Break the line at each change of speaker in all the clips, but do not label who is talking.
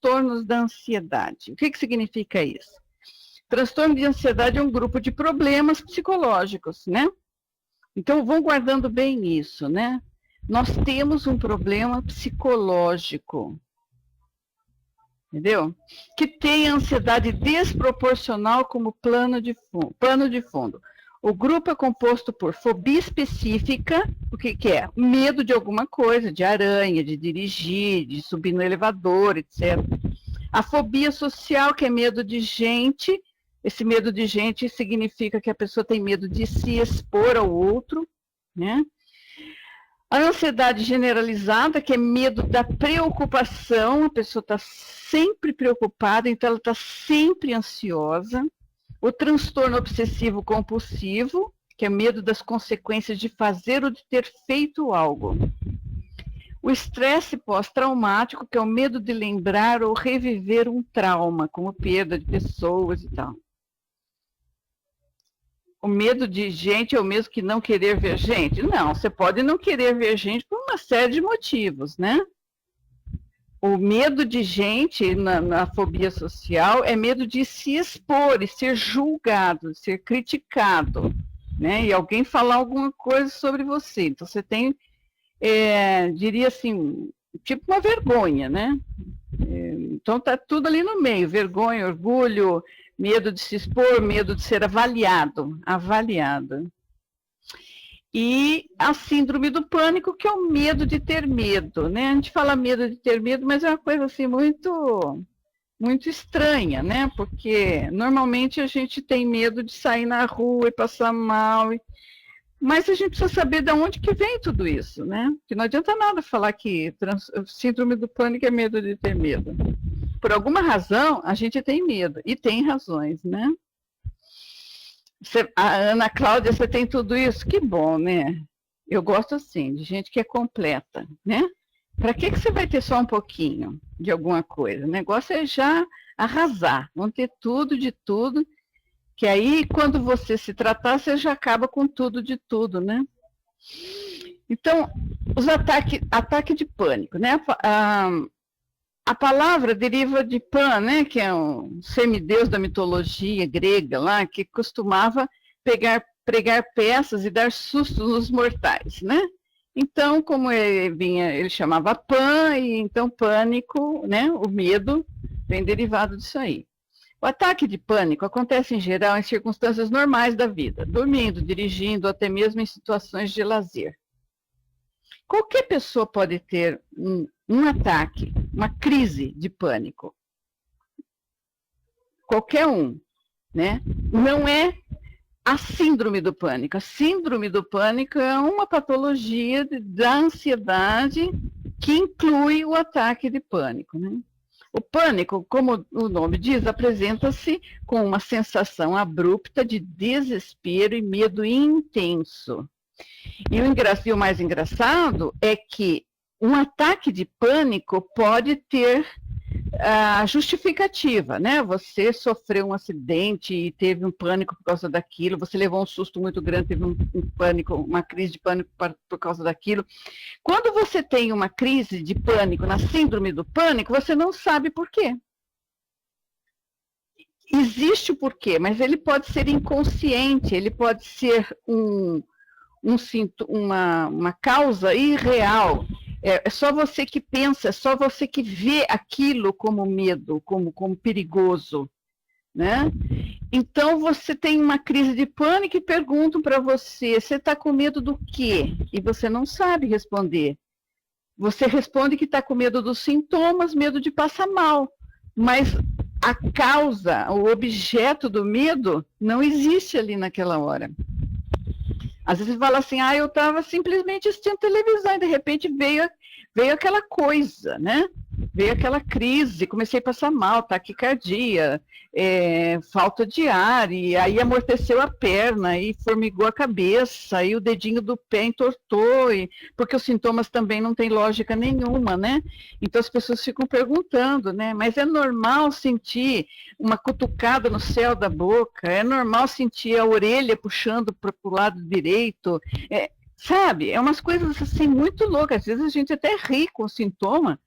transtornos da ansiedade. O que significa isso? Transtorno de ansiedade é um grupo de problemas psicológicos, né? Então, vão guardando bem isso, né? Nós temos um problema psicológico, entendeu? Que tem a ansiedade desproporcional como plano de fundo. O grupo é composto por fobia específica, o que é? Medo de alguma coisa, de aranha, de dirigir, de subir no elevador, etc. A fobia social, que é medo de gente. Esse medo de gente significa que a pessoa tem medo de se expor ao outro, né? A ansiedade generalizada, que é medo da preocupação, a pessoa está sempre preocupada, então ela está sempre ansiosa. O transtorno obsessivo compulsivo, que é medo das consequências de fazer ou de ter feito algo. O estresse pós-traumático, que é o medo de lembrar ou reviver um trauma, como perda de pessoas e tal. O medo de gente é o mesmo que não querer ver gente? Não, você pode não querer ver gente por uma série de motivos, né? O medo de gente na fobia social é medo de se expor e ser julgado, ser criticado, né? E alguém falar alguma coisa sobre você. Então você tem, diria assim, tipo uma vergonha, né? Então tá tudo ali no meio, vergonha, orgulho, medo de se expor, medo de ser avaliado. E a síndrome do pânico, que é o medo de ter medo, né? A gente fala medo de ter medo, mas é uma coisa assim muito estranha, né? Porque normalmente a gente tem medo de sair na rua e passar mal, mas a gente precisa saber de onde que vem tudo isso, né? Porque não adianta nada falar que síndrome do pânico é medo de ter medo. Por alguma razão, a gente tem medo, e tem razões, né? A Ana Cláudia, você tem tudo isso? Que bom, né? Eu gosto assim, de gente que é completa, né? Para que você vai ter só um pouquinho de alguma coisa? O negócio é já arrasar, vão ter tudo de tudo, que aí, quando você se tratar, você já acaba com tudo de tudo, né? Então, os ataque de pânico, né? A palavra deriva de Pan, né, que é um semideus da mitologia grega lá, que costumava pregar peças e dar sustos nos mortais, né? Então, como ele chamava Pan, e então pânico, né, o medo, vem derivado disso aí. O ataque de pânico acontece em geral em circunstâncias normais da vida, dormindo, dirigindo, até mesmo em situações de lazer. Qualquer pessoa pode ter um ataque, uma crise de pânico. Qualquer um, né? Não é a síndrome do pânico. A síndrome do pânico é uma patologia da ansiedade que inclui o ataque de pânico, né? O pânico, como o nome diz, apresenta-se com uma sensação abrupta de desespero e medo intenso. E o mais engraçado é que um ataque de pânico pode ter justificativa, né? Você sofreu um acidente e teve um pânico por causa daquilo, você levou um susto muito grande, teve um pânico, uma crise de pânico por causa daquilo. Quando você tem uma crise de pânico, na síndrome do pânico, você não sabe por quê. Existe o porquê, mas ele pode ser inconsciente, ele pode ser uma causa irreal. É só você que pensa, é só você que vê aquilo como medo, como perigoso, né? Então, você tem uma crise de pânico e perguntam para você, você está com medo do quê? E você não sabe responder. Você responde que está com medo dos sintomas, medo de passar mal. Mas a causa, o objeto do medo, não existe ali naquela hora. Às vezes você fala assim, eu estava simplesmente assistindo televisão e de repente veio aquela coisa, né? Veio aquela crise, comecei a passar mal, taquicardia, falta de ar, e aí amorteceu a perna, e formigou a cabeça, e o dedinho do pé entortou, porque os sintomas também não têm lógica nenhuma, né? Então as pessoas ficam perguntando, né? Mas é normal sentir uma cutucada no céu da boca, é normal sentir a orelha puxando para o lado direito, sabe? É umas coisas assim muito loucas, às vezes a gente até ri com o sintoma,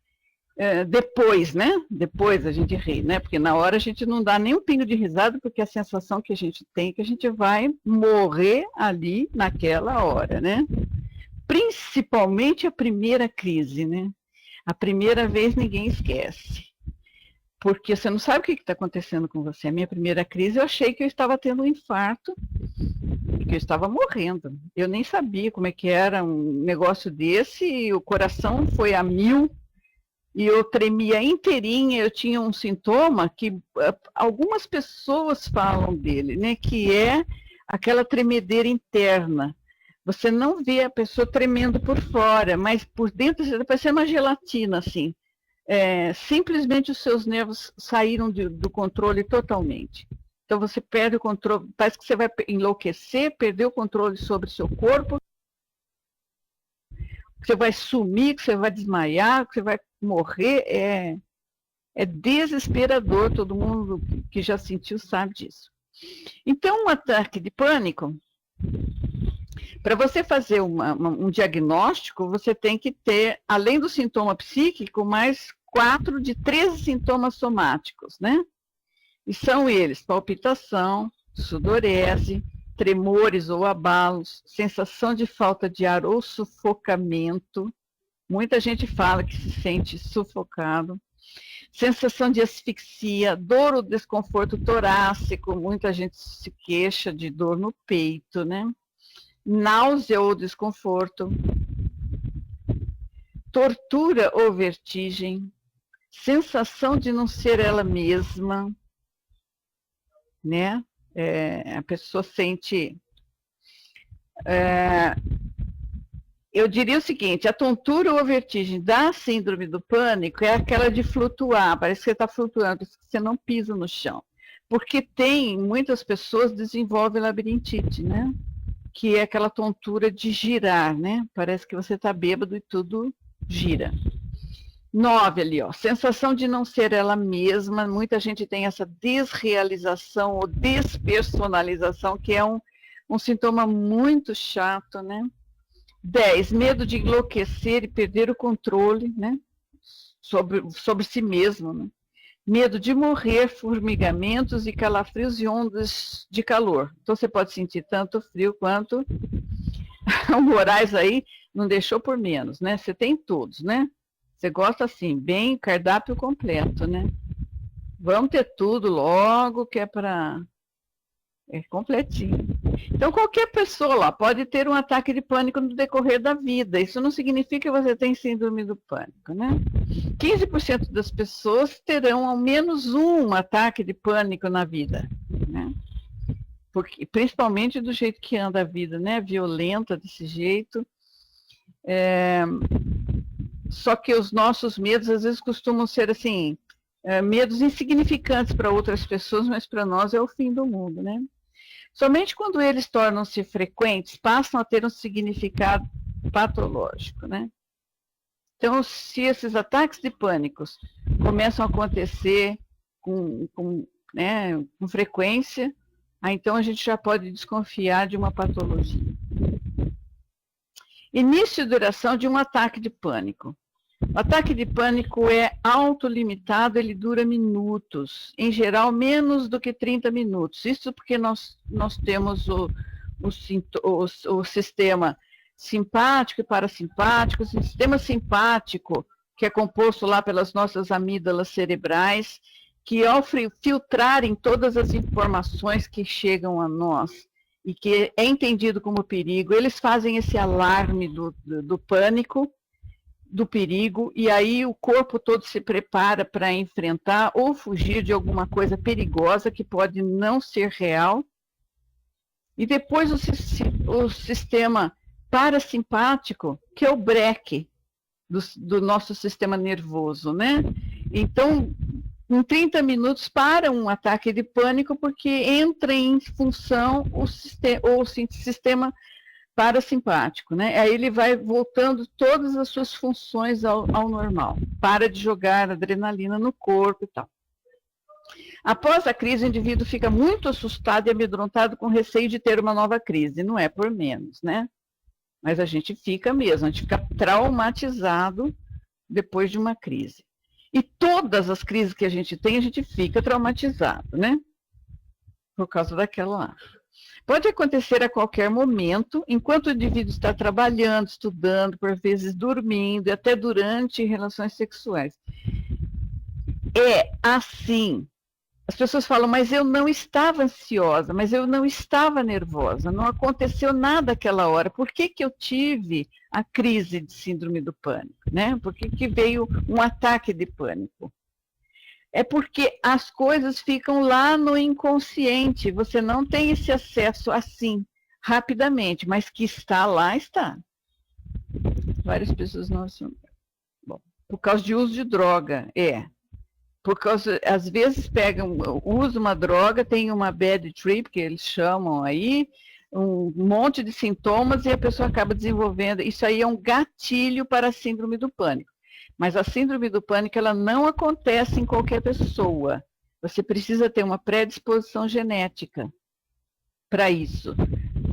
depois, né? Depois a gente ri, né? Porque na hora a gente não dá nem um pingo de risada, porque a sensação que a gente tem é que a gente vai morrer ali naquela hora, né? Principalmente a primeira crise, né? A primeira vez ninguém esquece. Porque você não sabe o que está acontecendo com você. A minha primeira crise, eu achei que eu estava tendo um infarto e que eu estava morrendo. Eu nem sabia como é que era um negócio desse, e o coração foi a 1000, e eu tremia inteirinha. Eu tinha um sintoma que algumas pessoas falam dele, né? Que é aquela tremedeira interna. Você não vê a pessoa tremendo por fora, mas por dentro você parece uma gelatina, assim. Simplesmente os seus nervos saíram do controle totalmente. Então você perde o controle, parece que você vai enlouquecer, perder o controle sobre o seu corpo, que você vai sumir, que você vai desmaiar, que você vai morrer. É desesperador, todo mundo que já sentiu sabe disso. Então, um ataque de pânico, para você fazer um diagnóstico, você tem que ter, além do sintoma psíquico, mais 4 de 13 sintomas somáticos, né? E são eles: palpitação, sudorese, tremores ou abalos, sensação de falta de ar ou sufocamento. Muita gente fala que se sente sufocado. Sensação de asfixia, dor ou desconforto torácico, muita gente se queixa de dor no peito, né? Náusea ou desconforto, tortura ou vertigem, sensação de não ser ela mesma, né? A pessoa sente... eu diria o seguinte: a tontura ou a vertigem da síndrome do pânico é aquela de flutuar, parece que você está flutuando, parece que você não pisa no chão. Porque muitas pessoas desenvolvem labirintite, né? Que é aquela tontura de girar, né? Parece que você está bêbado e tudo gira. 9 ali, ó, sensação de não ser ela mesma. Muita gente tem essa desrealização ou despersonalização, que é um sintoma muito chato, né? 10, medo de enlouquecer e perder o controle, né? Sobre si mesmo, né? Medo de morrer, formigamentos e calafrios e ondas de calor. Então você pode sentir tanto frio quanto... O Moraes aí não deixou por menos, né? Você tem todos, né? Você gosta assim, bem cardápio completo, né? Vamos ter tudo logo, que é para... completinho. Então qualquer pessoa lá pode ter um ataque de pânico no decorrer da vida. Isso não significa que você tem síndrome do pânico, né? 15% das pessoas terão ao menos um ataque de pânico na vida, né? Porque, principalmente do jeito que anda a vida, né? Violenta desse jeito. Só que os nossos medos, às vezes, costumam ser, assim, medos insignificantes para outras pessoas, mas para nós é o fim do mundo, né? Somente quando eles tornam-se frequentes, passam a ter um significado patológico, né? Então, se esses ataques de pânico começam a acontecer com frequência, então a gente já pode desconfiar de uma patologia. Início e duração de um ataque de pânico. O ataque de pânico é autolimitado, ele dura minutos, em geral menos do que 30 minutos. Isso porque nós temos o sistema simpático e parasimpático. O sistema simpático, que é composto lá pelas nossas amígdalas cerebrais, que ao filtrarem todas as informações que chegam a nós e que é entendido como perigo, eles fazem esse alarme do pânico, do perigo, e aí o corpo todo se prepara para enfrentar ou fugir de alguma coisa perigosa que pode não ser real. E depois o sistema parasimpático, que é o breque do nosso sistema nervoso, né? Então, em 30 minutos para um ataque de pânico, porque entra em função o sistema parasimpático, né? Aí ele vai voltando todas as suas funções ao normal. Para de jogar adrenalina no corpo e tal. Após a crise, o indivíduo fica muito assustado e amedrontado com receio de ter uma nova crise. Não é por menos, né? Mas a gente fica mesmo, a gente fica traumatizado depois de uma crise. E todas as crises que a gente tem, a gente fica traumatizado, né? Por causa daquela lá. Pode acontecer a qualquer momento, enquanto o indivíduo está trabalhando, estudando, por vezes dormindo, e até durante relações sexuais. É assim. As pessoas falam, mas eu não estava ansiosa, mas eu não estava nervosa, não aconteceu nada aquela hora. Por que que eu tive a crise de síndrome do pânico, né? Por que que veio um ataque de pânico? É porque as coisas ficam lá no inconsciente, você não tem esse acesso assim, rapidamente, mas que está lá, está. Várias pessoas não assumem. Bom, por causa de uso de droga, Por causa, às vezes usa uma droga, tem uma bad trip, que eles chamam aí, um monte de sintomas e a pessoa acaba desenvolvendo. Isso aí é um gatilho para a síndrome do pânico. Mas a síndrome do pânico, ela não acontece em qualquer pessoa. Você precisa ter uma predisposição genética para isso.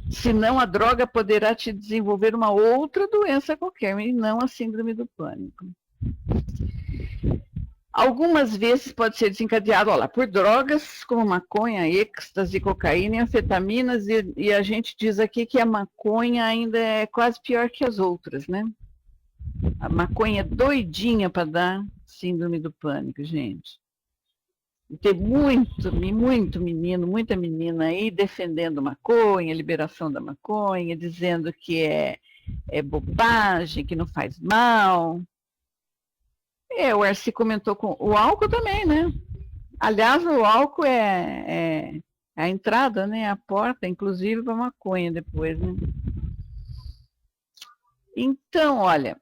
Senão a droga poderá te desenvolver uma outra doença qualquer, e não a síndrome do pânico. Algumas vezes pode ser desencadeado por drogas como maconha, êxtase, cocaína e anfetaminas, e a gente diz aqui que a maconha ainda é quase pior que as outras, né? A maconha é doidinha para dar síndrome do pânico, gente. E tem muita menina aí defendendo maconha, liberação da maconha, dizendo que é bobagem, que não faz mal. O Arci comentou com o álcool também, né? Aliás, o álcool é a entrada, né? A porta, inclusive, para a maconha depois, né? Então, olha,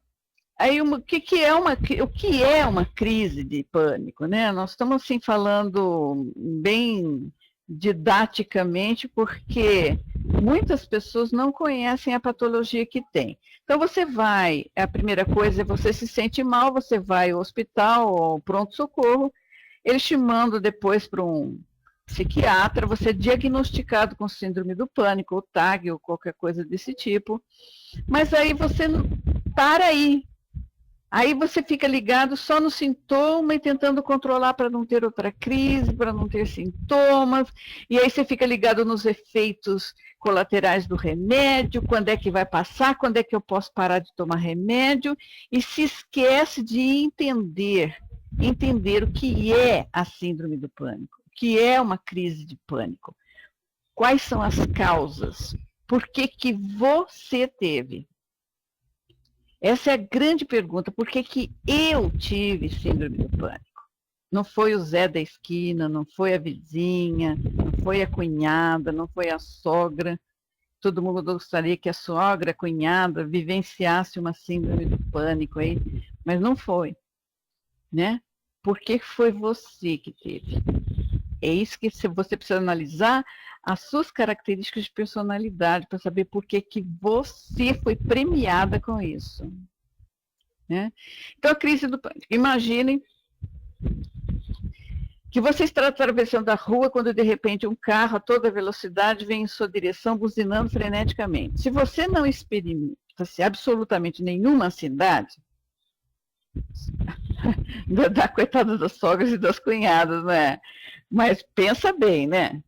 aí o que é uma crise de pânico, né? Nós estamos assim falando bem didaticamente, porque muitas pessoas não conhecem a patologia que tem. Então você vai, a primeira coisa é você se sente mal, você vai ao hospital ou pronto-socorro, eles te mandam depois para um psiquiatra, você é diagnosticado com síndrome do pânico, ou TAG, ou qualquer coisa desse tipo, mas aí você não para aí. Aí você fica ligado só no sintoma e tentando controlar para não ter outra crise, para não ter sintomas, e aí você fica ligado nos efeitos colaterais do remédio, quando é que vai passar, quando é que eu posso parar de tomar remédio, e se esquece de entender o que é a síndrome do pânico, o que é uma crise de pânico, quais são as causas, por que você teve. Essa é a grande pergunta, por que eu tive síndrome do pânico? Não foi o Zé da esquina, não foi a vizinha, não foi a cunhada, não foi a sogra. Todo mundo gostaria que a sogra, a cunhada, vivenciasse uma síndrome do pânico aí, mas não foi, né? Por que foi você que teve? É isso que você precisa analisar, as suas características de personalidade, para saber por que você foi premiada com isso. Né? Então, a crise do pânico. Imaginem que você está atravessando a rua quando, de repente, um carro a toda velocidade vem em sua direção, buzinando freneticamente. Se você não experimenta absolutamente nenhuma ansiedade, da coitada das sogras e das cunhadas, né? Mas pensa bem, né?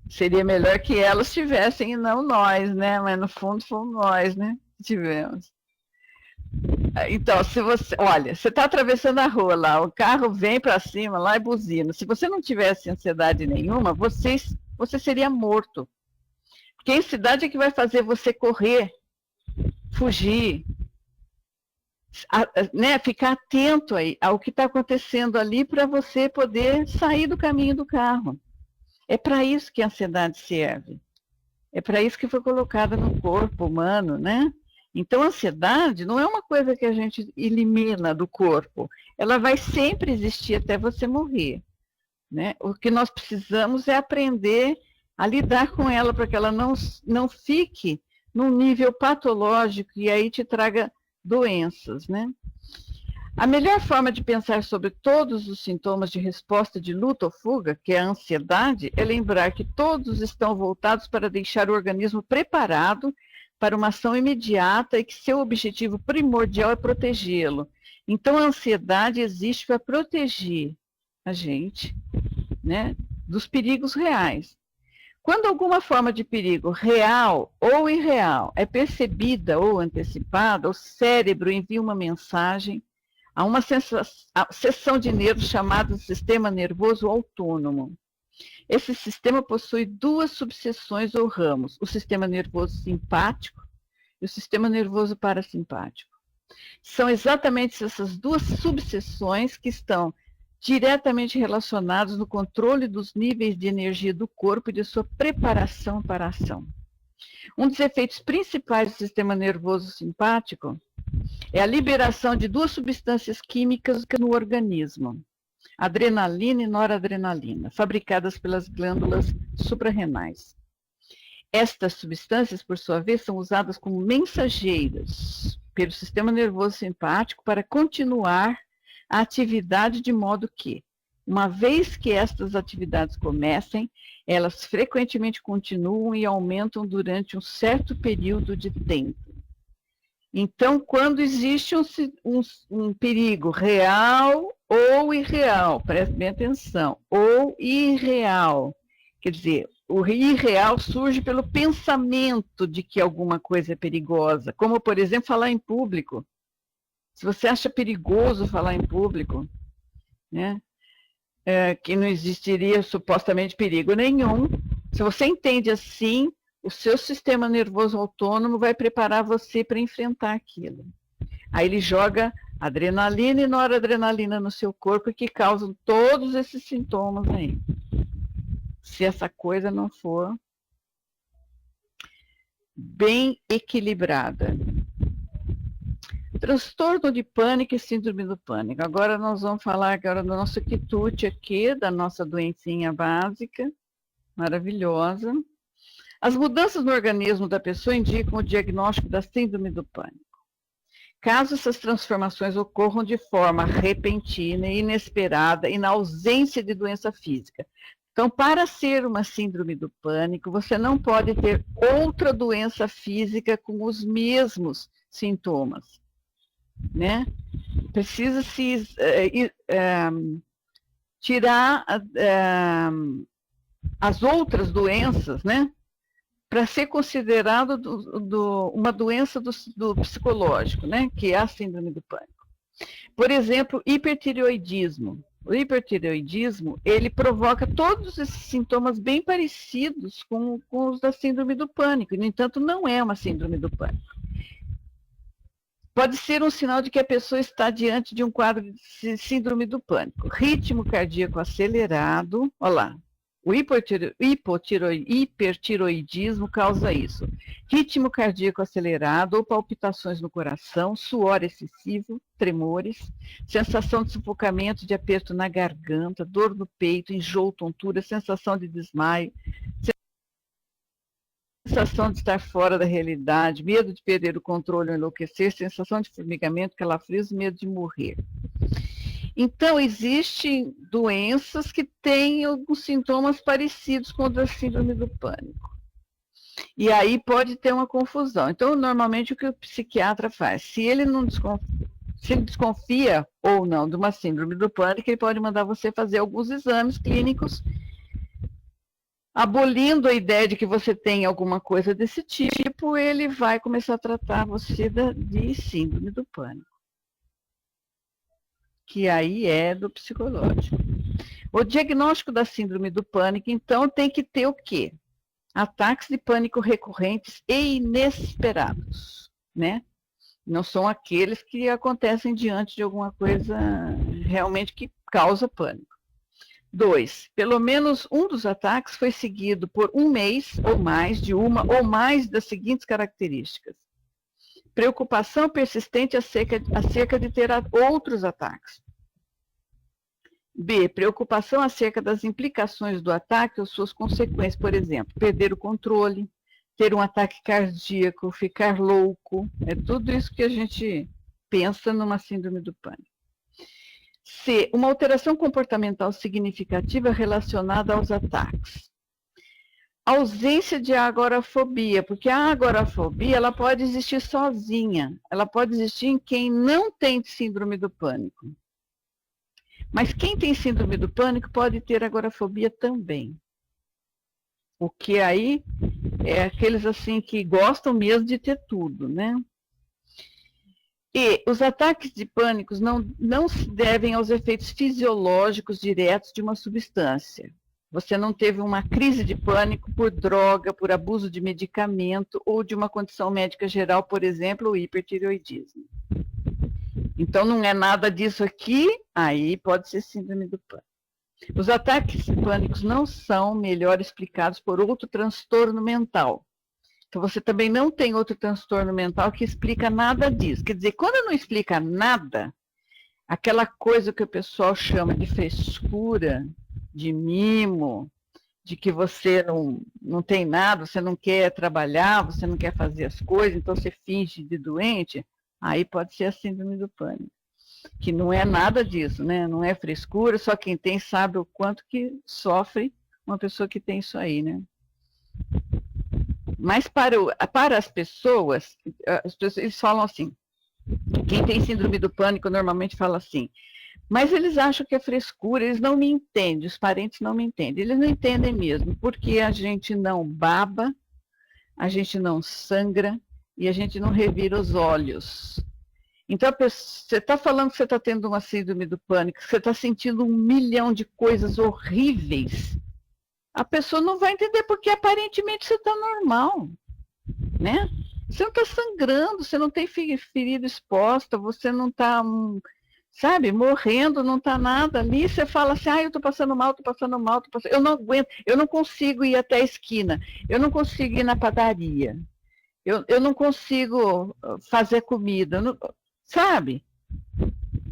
Seria melhor que elas tivessem e não nós, né? Mas no fundo fomos nós, né? Que tivemos. Então, se você, olha, você está atravessando a rua lá, o carro vem para cima lá e buzina. Se você não tivesse ansiedade nenhuma, você seria morto. Porque a ansiedade é que vai fazer você correr, fugir, né, ficar atento aí ao que está acontecendo ali para você poder sair do caminho do carro. É para isso que a ansiedade serve. É para isso que foi colocada no corpo humano, né? Então, a ansiedade não é uma coisa que a gente elimina do corpo. Ela vai sempre existir até você morrer. Né? O que nós precisamos é aprender a lidar com ela para que ela não fique num nível patológico e aí te traga doenças, né? A melhor forma de pensar sobre todos os sintomas de resposta de luta ou fuga, que é a ansiedade, é lembrar que todos estão voltados para deixar o organismo preparado para uma ação imediata e que seu objetivo primordial é protegê-lo. Então, a ansiedade existe para proteger a gente, né, dos perigos reais. Quando alguma forma de perigo real ou irreal é percebida ou antecipada, o cérebro envia uma mensagem a uma seção de nervos chamada sistema nervoso autônomo. Esse sistema possui duas subseções ou ramos, o sistema nervoso simpático e o sistema nervoso parasimpático. São exatamente essas duas subseções que estão diretamente relacionadas no controle dos níveis de energia do corpo e de sua preparação para a ação. Um dos efeitos principais do sistema nervoso simpático é a liberação de duas substâncias químicas no organismo, adrenalina e noradrenalina, fabricadas pelas glândulas suprarrenais. Estas substâncias, por sua vez, são usadas como mensageiras pelo sistema nervoso simpático para continuar a atividade, de modo que, uma vez que estas atividades comecem, elas frequentemente continuam e aumentam durante um certo período de tempo. Então, quando existe um perigo real ou irreal, preste bem atenção, ou irreal, quer dizer, o irreal surge pelo pensamento de que alguma coisa é perigosa, como, por exemplo, falar em público. Se você acha perigoso falar em público, né, que não existiria supostamente perigo nenhum, se você entende assim, o seu sistema nervoso autônomo vai preparar você para enfrentar aquilo. Aí ele joga adrenalina e noradrenalina no seu corpo que causam todos esses sintomas aí. Se essa coisa não for bem equilibrada. Transtorno de pânico e síndrome do pânico. Agora nós vamos falar agora do nosso quitute aqui, da nossa doencinha básica, maravilhosa. As mudanças no organismo da pessoa indicam o diagnóstico da síndrome do pânico. Caso essas transformações ocorram de forma repentina e inesperada e na ausência de doença física. Então, para ser uma síndrome do pânico, você não pode ter outra doença física com os mesmos sintomas, né? Precisa se tirar as outras doenças, né? Para ser considerado uma doença do psicológico, né? Que é a síndrome do pânico. Por exemplo, hipertireoidismo. O hipertireoidismo, ele provoca todos esses sintomas bem parecidos com os da síndrome do pânico. No entanto, não é uma síndrome do pânico. Pode ser um sinal de que a pessoa está diante de um quadro de síndrome do pânico. Ritmo cardíaco acelerado, olha lá. O hipertiroidismo causa isso. Ritmo cardíaco acelerado ou palpitações no coração, suor excessivo, tremores, sensação de sufocamento, de aperto na garganta, dor no peito, enjoo, tontura, sensação de desmaio, sensação de estar fora da realidade, medo de perder o controle ou enlouquecer, sensação de formigamento, calafrios, medo de morrer. Então, existem doenças que têm alguns sintomas parecidos com o da síndrome do pânico. E aí pode ter uma confusão. Então, normalmente, o que o psiquiatra faz? Se ele desconfia ou não de uma síndrome do pânico, ele pode mandar você fazer alguns exames clínicos, abolindo a ideia de que você tem alguma coisa desse tipo, ele vai começar a tratar você de síndrome do pânico, que aí é do psicológico. O diagnóstico da síndrome do pânico, então, tem que ter o quê? Ataques de pânico recorrentes e inesperados, né? Não são aqueles que acontecem diante de alguma coisa realmente que causa pânico. 2. Pelo menos um dos ataques foi seguido por um mês ou mais de uma ou mais das seguintes características. Preocupação persistente acerca de ter outros ataques. B. Preocupação acerca das implicações do ataque ou suas consequências, por exemplo, perder o controle, ter um ataque cardíaco, ficar louco. É tudo isso que a gente pensa numa síndrome do pânico. C. Uma alteração comportamental significativa relacionada aos ataques. ausência de agorafobia, porque a agorafobia ela pode existir sozinha, ela pode existir em quem não tem síndrome do pânico. Mas quem tem síndrome do pânico pode ter agorafobia também. O que aí é aqueles assim que gostam mesmo de ter tudo, né? E os ataques de pânico não se devem aos efeitos fisiológicos diretos de uma substância. Você não teve uma crise de pânico por droga, por abuso de medicamento ou de uma condição médica geral, por exemplo, o hipertireoidismo. Então, não é nada disso aqui, aí pode ser síndrome do pânico. Os ataques pânicos não são melhor explicados por outro transtorno mental. Então, você também não tem outro transtorno mental que explica nada disso. Quer dizer, quando não explica nada, aquela coisa que o pessoal chama de frescura, de mimo, de que você não tem nada, você não quer trabalhar, você não quer fazer as coisas, então você finge de doente, aí pode ser a síndrome do pânico. Que não é nada disso, né? Não é frescura, só quem tem sabe o quanto que sofre uma pessoa que tem isso aí, né? Mas para as pessoas, eles falam assim, quem tem síndrome do pânico normalmente fala assim, mas eles acham que é frescura, eles não me entendem, os parentes não me entendem, eles não entendem mesmo, porque a gente não baba, a gente não sangra e a gente não revira os olhos. Então, você está falando que você está tendo uma síndrome do pânico, que você está sentindo 1 milhão de coisas horríveis, a pessoa não vai entender porque aparentemente você está normal, né? Você não está sangrando, você não tem ferida exposta, você não está, sabe, morrendo, não está nada ali. Você fala assim, eu estou passando mal, eu não aguento, eu não consigo ir até a esquina, eu não consigo ir na padaria, eu não consigo fazer comida, sabe?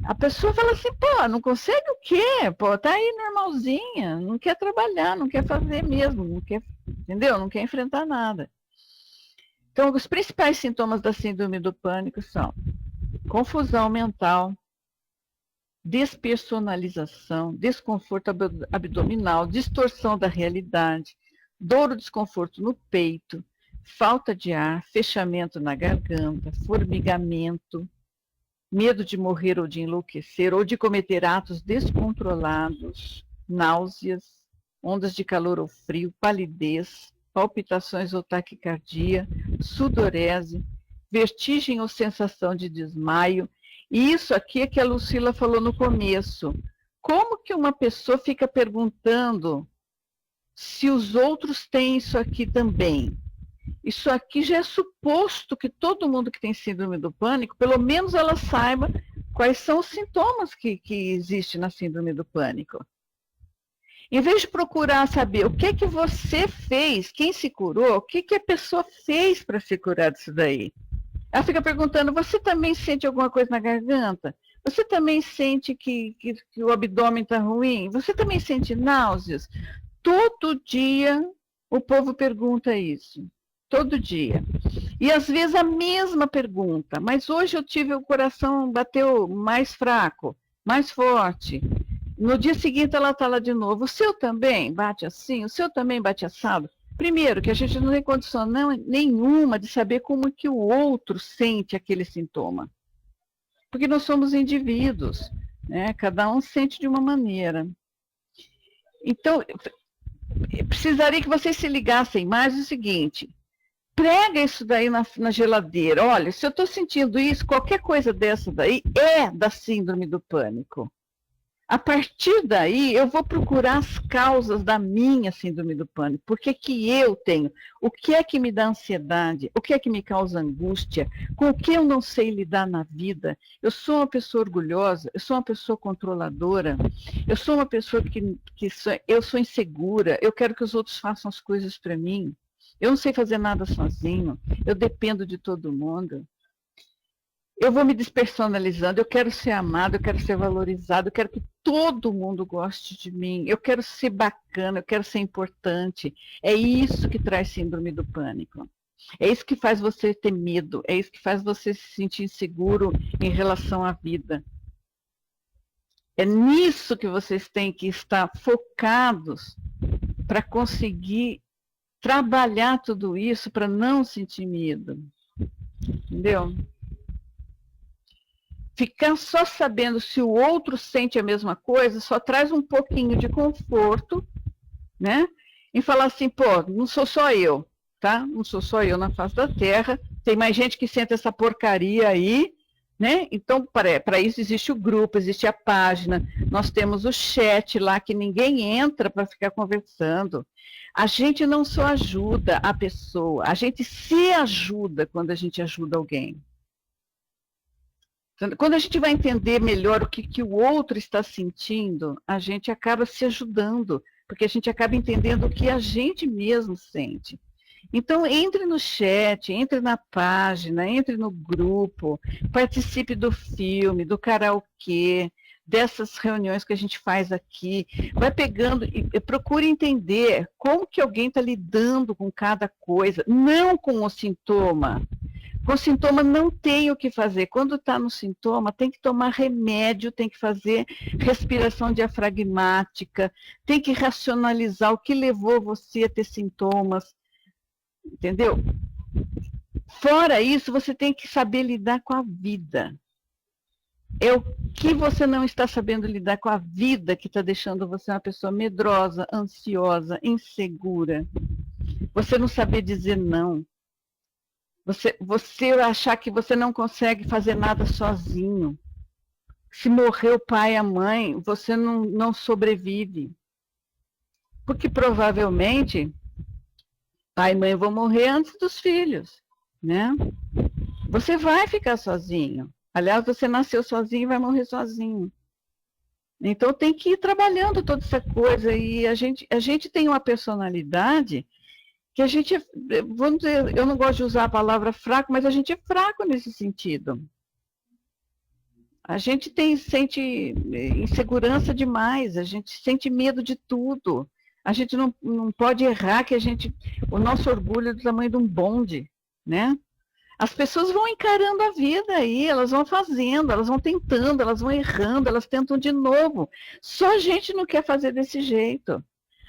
A pessoa fala assim, pô, não consegue o quê? Pô, tá aí normalzinha, não quer trabalhar, não quer fazer mesmo, não quer, entendeu? Não quer enfrentar nada. Então, os principais sintomas da síndrome do pânico são confusão mental, despersonalização, desconforto abdominal, distorção da realidade, dor ou desconforto no peito, falta de ar, fechamento na garganta, formigamento, medo de morrer ou de enlouquecer, ou de cometer atos descontrolados, náuseas, ondas de calor ou frio, palidez, palpitações ou taquicardia, sudorese, vertigem ou sensação de desmaio. E isso aqui é que a Lucila falou no começo. Como que uma pessoa fica perguntando se os outros têm isso aqui também? Isso aqui já é suposto que todo mundo que tem síndrome do pânico, pelo menos ela saiba quais são os sintomas que existem na síndrome do pânico. Em vez de procurar saber o que você fez, quem se curou, o que a pessoa fez para se curar disso daí. Ela fica perguntando, você também sente alguma coisa na garganta? Você também sente que o abdômen está ruim? Você também sente náuseas? Todo dia o povo pergunta isso. Todo dia. E às vezes a mesma pergunta, mas hoje eu tive o coração bateu mais fraco, mais forte. No dia seguinte ela está lá de novo. O seu também bate assim? O seu também bate assado? Primeiro, que a gente não tem condição nenhuma de saber como que o outro sente aquele sintoma. Porque nós somos indivíduos, né? Cada um sente de uma maneira. Então, precisaria que vocês se ligassem mais o seguinte, prega isso daí na geladeira. Olha, se eu estou sentindo isso, qualquer coisa dessa daí é da síndrome do pânico. A partir daí, eu vou procurar as causas da minha síndrome do pânico. Por que que eu tenho? O que é que me dá ansiedade? O que é que me causa angústia? Com o que eu não sei lidar na vida? Eu sou uma pessoa orgulhosa, eu sou uma pessoa controladora, eu sou uma pessoa eu sou insegura, eu quero que os outros façam as coisas para mim. Eu não sei fazer nada sozinho, eu dependo de todo mundo. Eu vou me despersonalizando, eu quero ser amado, eu quero ser valorizado, eu quero que todo mundo goste de mim, eu quero ser bacana, eu quero ser importante. É isso que traz síndrome do pânico. É isso que faz você ter medo, é isso que faz você se sentir inseguro em relação à vida. É nisso que vocês têm que estar focados para conseguir trabalhar tudo isso para não sentir medo. Entendeu? Ficar só sabendo se o outro sente a mesma coisa só traz um pouquinho de conforto, né? Em falar assim, pô, não sou só eu, tá? Não sou só eu na face da Terra, tem mais gente que sente essa porcaria aí, né? Então, para isso existe o grupo, existe a página, nós temos o chat lá que ninguém entra para ficar conversando. A gente não só ajuda a pessoa, a gente se ajuda quando a gente ajuda alguém. Quando a gente vai entender melhor o que o outro está sentindo, a gente acaba se ajudando, porque a gente acaba entendendo o que a gente mesmo sente. Então, entre no chat, entre na página, entre no grupo, participe do filme, do karaokê, dessas reuniões que a gente faz aqui. Vai pegando e procure entender como que alguém está lidando com cada coisa, não com o sintoma. Com sintoma não tem o que fazer. Quando está no sintoma, tem que tomar remédio, tem que fazer respiração diafragmática, tem que racionalizar o que levou você a ter sintomas. Entendeu? Fora isso, você tem que saber lidar com a vida. É o que você não está sabendo lidar com a vida que está deixando você uma pessoa medrosa, ansiosa, insegura. Você não saber dizer não. Você achar que você não consegue fazer nada sozinho. Se morrer o pai e a mãe, você não sobrevive. Porque provavelmente pai e mãe vão morrer antes dos filhos, né? Você vai ficar sozinho. Aliás, você nasceu sozinho e vai morrer sozinho. Então tem que ir trabalhando toda essa coisa. E a gente tem uma personalidade que a gente, vamos dizer, eu não gosto de usar a palavra fraco, mas a gente é fraco nesse sentido. A gente sente insegurança demais, a gente sente medo de tudo. A gente não pode errar, que o nosso orgulho é do tamanho de um bonde, né? As pessoas vão encarando a vida aí, elas vão fazendo, elas vão tentando, elas vão errando, elas tentam de novo. Só a gente não quer fazer desse jeito.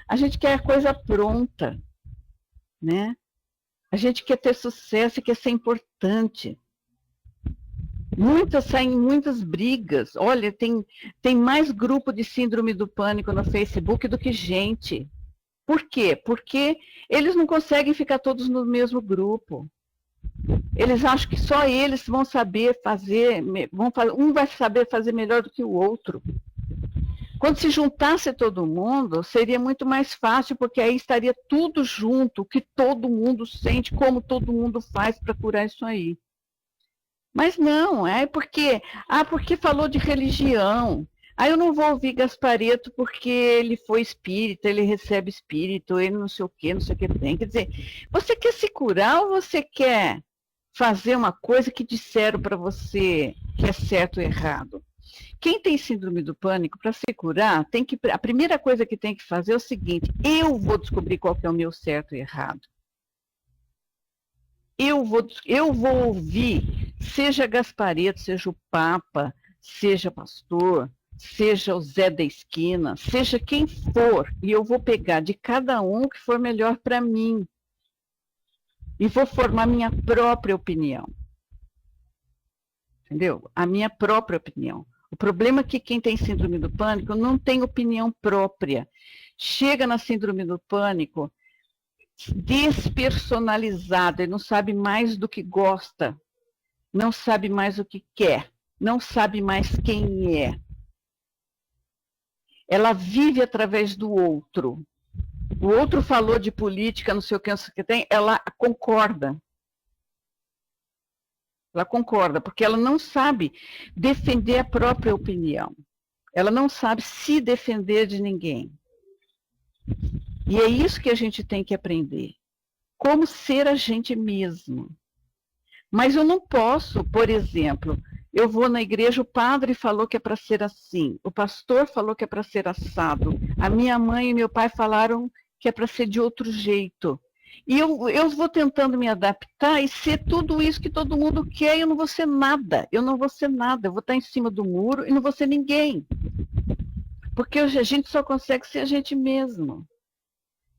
A gente quer a coisa pronta. Né? A gente quer ter sucesso e quer ser importante. Saem muitas brigas. Olha, tem mais grupo de síndrome do pânico no Facebook do que gente. Por quê? Porque eles não conseguem ficar todos no mesmo grupo. Eles acham que só eles vão saber fazer, um vai saber fazer melhor do que o outro. Quando se juntasse todo mundo, seria muito mais fácil, porque aí estaria tudo junto, o que todo mundo sente, como todo mundo faz para curar isso aí. Mas não, porque falou de religião. Aí eu não vou ouvir Gasparetto porque ele foi espírita, ele recebe espírito, ele não sei o que tem. Quer dizer, você quer se curar ou você quer fazer uma coisa que disseram para você que é certo ou errado? Quem tem síndrome do pânico, para se curar, a primeira coisa que tem que fazer é o seguinte: eu vou descobrir qual que é o meu certo e errado. Eu vou ouvir, seja Gasparetto, seja o Papa, seja pastor, seja o Zé da Esquina, seja quem for, e eu vou pegar de cada um o que for melhor para mim. E vou formar minha própria opinião. Entendeu? A minha própria opinião. O problema é que quem tem síndrome do pânico não tem opinião própria. Chega na síndrome do pânico despersonalizado, ele não sabe mais do que gosta, não sabe mais o que quer, não sabe mais quem é. Ela vive através do outro. O outro falou de política, não sei o que tem, ela concorda. Ela concorda, porque ela não sabe defender a própria opinião. Ela não sabe se defender de ninguém. E é isso que a gente tem que aprender. Como ser a gente mesmo. Mas eu não posso, por exemplo, eu vou na igreja, o padre falou que é para ser assim, o pastor falou que é para ser assado, a minha mãe e meu pai falaram que é para ser de outro jeito. E eu vou tentando me adaptar e ser tudo isso que todo mundo quer, e eu não vou ser nada. Eu não vou ser nada. Eu vou estar em cima do muro e não vou ser ninguém. Porque a gente só consegue ser a gente mesmo.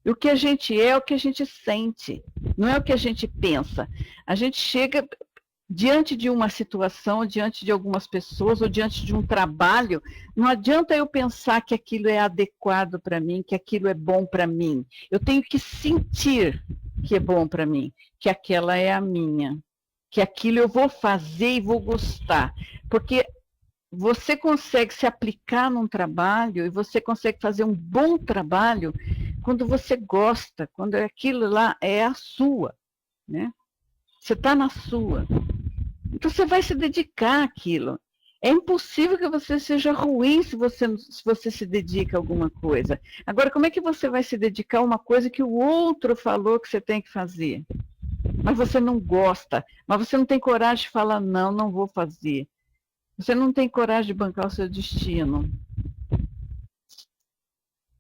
O que a gente é o que a gente sente, não é o que a gente pensa. A gente chega diante de uma situação, diante de algumas pessoas, ou diante de um trabalho, não adianta eu pensar que aquilo é adequado para mim, que aquilo é bom para mim. Eu tenho que sentir que é bom para mim, que aquela é a minha, que aquilo eu vou fazer e vou gostar. Porque você consegue se aplicar num trabalho e você consegue fazer um bom trabalho quando você gosta, quando aquilo lá é a sua, né? Você está na sua. Então você vai se dedicar àquilo. É impossível que você seja ruim se você se dedica a alguma coisa. Agora, como é que você vai se dedicar a uma coisa que o outro falou que você tem que fazer? Mas você não gosta, mas você não tem coragem de falar, não, não vou fazer. Você não tem coragem de bancar o seu destino.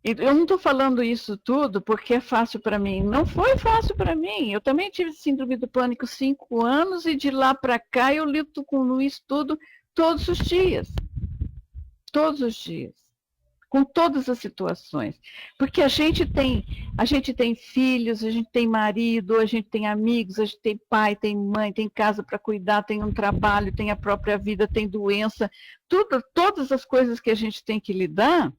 Eu não estou falando isso tudo porque é fácil para mim. Não foi fácil para mim. Eu também tive síndrome do pânico 5 anos e de lá para cá eu luto com isso tudo todos os dias. Todos os dias. Com todas as situações. Porque a gente tem filhos, a gente tem marido, a gente tem amigos, a gente tem pai, tem mãe, tem casa para cuidar, tem um trabalho, tem a própria vida, tem doença. Todas as coisas que a gente tem que lidar.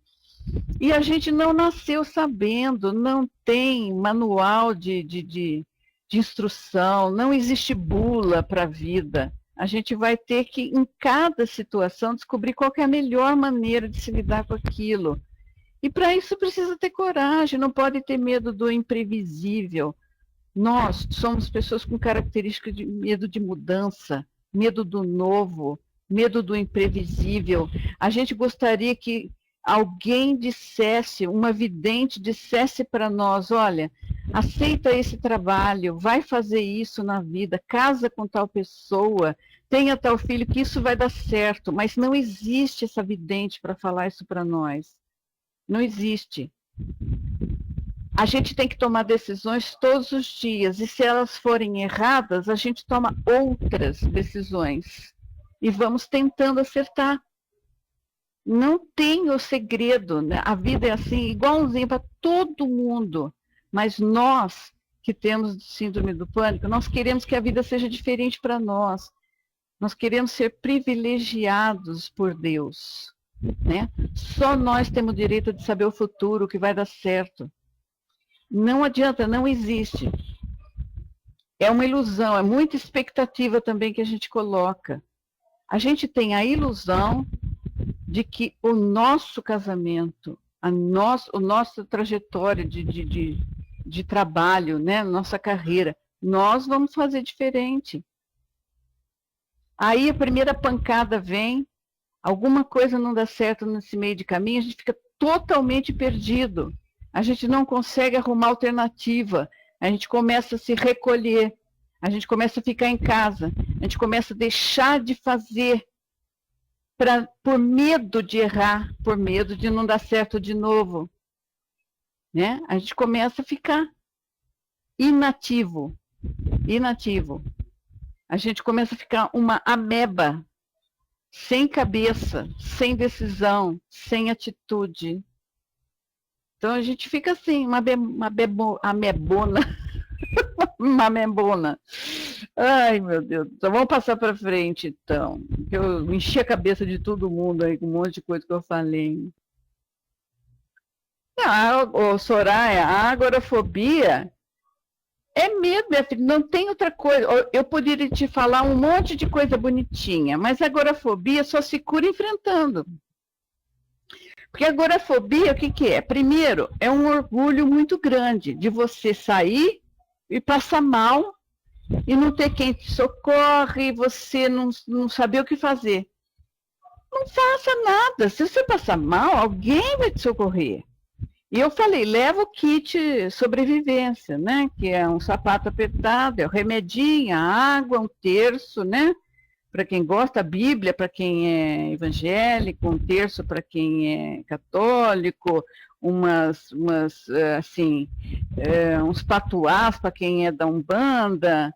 E a gente não nasceu sabendo, não tem manual de instrução, não existe bula para a vida. A gente vai ter que, em cada situação, descobrir qual é a melhor maneira de se lidar com aquilo. E para isso precisa ter coragem, não pode ter medo do imprevisível. Nós somos pessoas com características de medo de mudança, medo do novo, medo do imprevisível. A gente gostaria que alguém dissesse, uma vidente dissesse para nós, olha, aceita esse trabalho, vai fazer isso na vida, casa com tal pessoa, tenha tal filho, que isso vai dar certo, mas não existe essa vidente para falar isso para nós. Não existe. A gente tem que tomar decisões todos os dias, e se elas forem erradas, a gente toma outras decisões, e vamos tentando acertar. Não tem o segredo, né? A vida é assim, igualzinho para todo mundo. Mas nós, que temos síndrome do pânico, nós queremos que a vida seja diferente para nós. Nós queremos ser privilegiados por Deus, né? Só nós temos o direito de saber o futuro, o que vai dar certo. Não adianta, não existe. É uma ilusão, é muita expectativa também que a gente coloca. A gente tem a ilusão de que o nosso casamento, a nossa trajetória de trabalho, né, nossa carreira, nós vamos fazer diferente. Aí a primeira pancada vem, alguma coisa não dá certo nesse meio de caminho, a gente fica totalmente perdido. A gente não consegue arrumar alternativa, a gente começa a se recolher, a gente começa a ficar em casa, a gente começa a deixar de fazer, por medo de errar, por medo de não dar certo de novo, né? A gente começa a ficar inativo. A gente começa a ficar uma ameba, sem cabeça, sem decisão, sem atitude. Então a gente fica assim, uma amebona. Uma amebona. Ai, meu Deus. Então vamos passar para frente, então. Eu enchi a cabeça de todo mundo aí com um monte de coisa que eu falei. Soraya, a agorafobia é medo, minha filha, não tem outra coisa. Eu poderia te falar um monte de coisa bonitinha, mas a agorafobia só se cura enfrentando. Porque a agorafobia, o que é? Primeiro, é um orgulho muito grande de você sair e passar mal e não ter quem te socorre, você não saber o que fazer. Não faça nada. Se você passar mal, alguém vai te socorrer. E eu falei, leva o kit sobrevivência, né? Que é um sapato apertado, é o remedinho, a água, um terço, né? Para quem gosta, a Bíblia para quem é evangélico, um terço para quem é católico, uns patuás para quem é da Umbanda,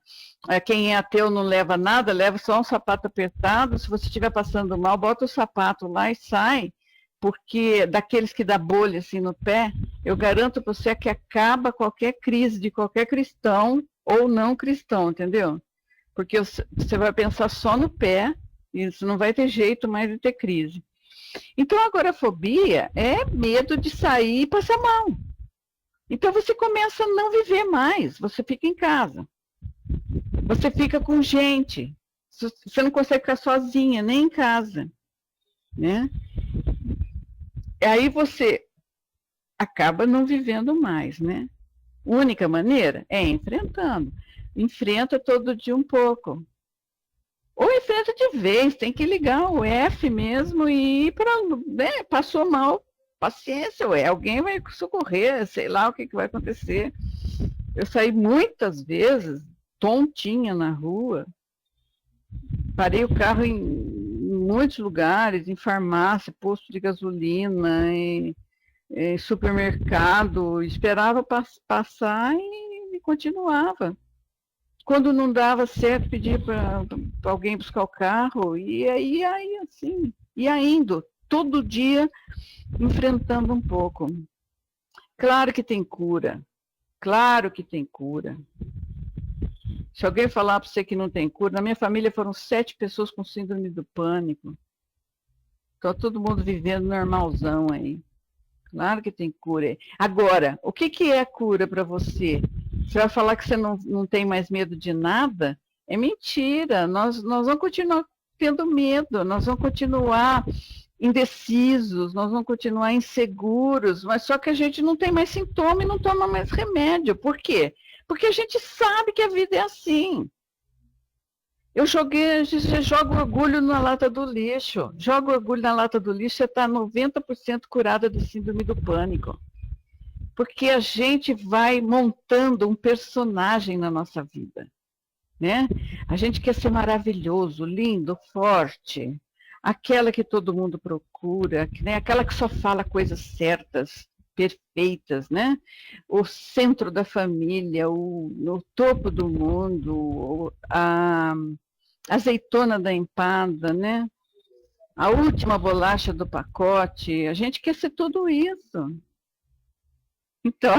quem é ateu não leva nada, leva só um sapato apertado. Se você estiver passando mal, bota o sapato lá e sai, porque daqueles que dá bolha assim no pé, eu garanto para você que acaba qualquer crise de qualquer cristão ou não cristão, entendeu? Porque você vai pensar só no pé, e isso não vai ter jeito mais de ter crise. Então, a agorafobia é medo de sair e passar mal. Então, você começa a não viver mais, você fica em casa. Você fica com gente. Você não consegue ficar sozinha, nem em casa. Né? E aí você acaba não vivendo mais, né? Única maneira é enfrentando. Enfrenta todo dia um pouco. Ou enfrenta de vez, tem que ligar o F mesmo e ir para, né, passou mal, paciência, ué, alguém vai socorrer, sei lá o que vai acontecer. Eu saí muitas vezes, tontinha na rua, parei o carro em muitos lugares, em farmácia, posto de gasolina, em supermercado, esperava passar e continuava. Quando não dava certo, pedia para alguém buscar o carro, e aí assim, ia indo, todo dia enfrentando um pouco. Claro que tem cura, claro que tem cura. Se alguém falar para você que não tem cura, na minha família foram 7 pessoas com síndrome do pânico. Então, todo mundo vivendo normalzão aí. Claro que tem cura. Agora, o que é a cura para você? Você vai falar que você não tem mais medo de nada? É mentira. Nós vamos continuar tendo medo, nós vamos continuar indecisos, nós vamos continuar inseguros, mas só que a gente não tem mais sintoma e não toma mais remédio. Por quê? Porque a gente sabe que a vida é assim. A gente joga orgulho na lata do lixo. Joga orgulho na lata do lixo, você está 90% curada do síndrome do pânico. Porque a gente vai montando um personagem na nossa vida. Né? A gente quer ser maravilhoso, lindo, forte. Aquela que todo mundo procura, né? Aquela que só fala coisas certas, perfeitas, né? O centro da família, o topo do mundo, a azeitona da empada, né? A última bolacha do pacote. A gente quer ser tudo isso. Então,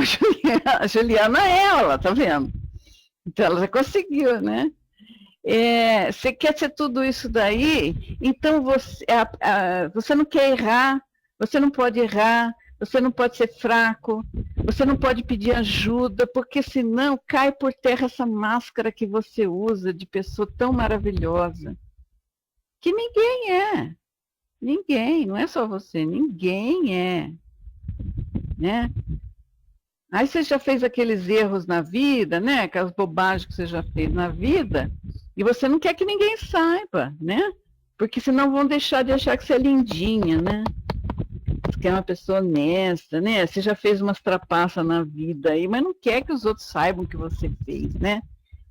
a Juliana é ela, tá vendo? Então, ela já conseguiu, né? Você quer ser tudo isso daí, então você não quer errar, você não pode errar, você não pode ser fraco, você não pode pedir ajuda, porque senão cai por terra essa máscara que você usa de pessoa tão maravilhosa, que ninguém é. Ninguém, não é só você, ninguém é. Né? Aí você já fez aqueles erros na vida, né? Aquelas bobagens que você já fez na vida, e você não quer que ninguém saiba, né? Porque senão vão deixar de achar que você é lindinha, né? Que é uma pessoa honesta, né? Você já fez umas trapaças na vida aí, mas não quer que os outros saibam o que você fez, né?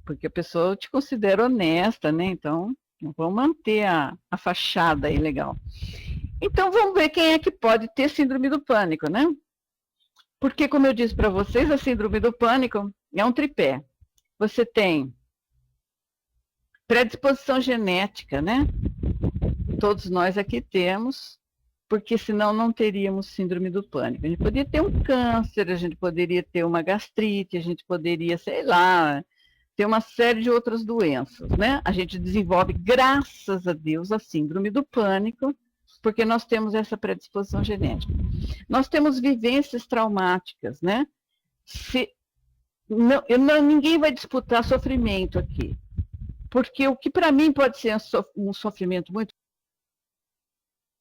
Porque a pessoa te considera honesta, né? Então, vamos manter a fachada aí legal. Então, vamos ver quem é que pode ter síndrome do pânico, né? Porque, como eu disse para vocês, a síndrome do pânico é um tripé. Você tem predisposição genética, né? Todos nós aqui temos, porque senão não teríamos síndrome do pânico. A gente poderia ter um câncer, a gente poderia ter uma gastrite, a gente poderia, sei lá, ter uma série de outras doenças, né? A gente desenvolve, graças a Deus, a síndrome do pânico, porque nós temos essa predisposição genética. Nós temos vivências traumáticas, né? Ninguém vai disputar sofrimento aqui. Porque o que para mim pode ser um sofrimento muito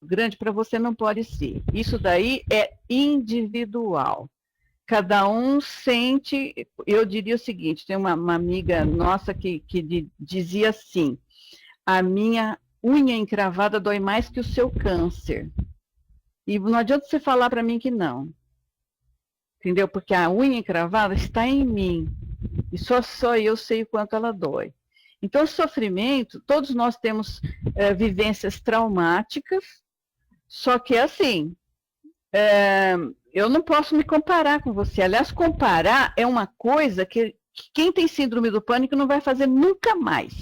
grande, para você não pode ser. Isso daí é individual. Cada um sente, eu diria o seguinte, tem uma amiga nossa que dizia assim, a minha unha encravada dói mais que o seu câncer. E não adianta você falar para mim que não. Entendeu? Porque a unha encravada está em mim. E só eu sei o quanto ela dói. Então, o sofrimento, todos nós temos vivências traumáticas, só que assim, eu não posso me comparar com você. Aliás, comparar é uma coisa que quem tem síndrome do pânico não vai fazer nunca mais.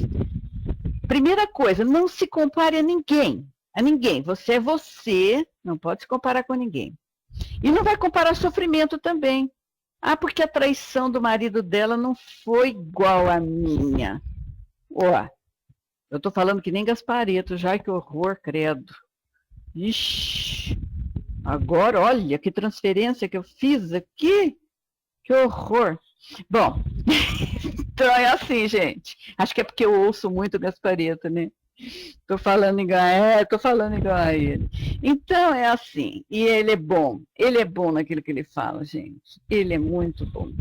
Primeira coisa, não se compare a ninguém. A ninguém. Você é você, não pode se comparar com ninguém. E não vai comparar sofrimento também. Ah, porque a traição do marido dela não foi igual à minha. Ó, eu tô falando que nem Gaspareto, já, que horror, credo. Ixi, agora, olha, que transferência que eu fiz aqui. Que horror. Bom, então é assim, gente. Acho que é porque eu ouço muito Gaspareto, né? Tô falando igual a ele. Então é assim, e ele é bom naquilo que ele fala, gente. Ele é muito bom.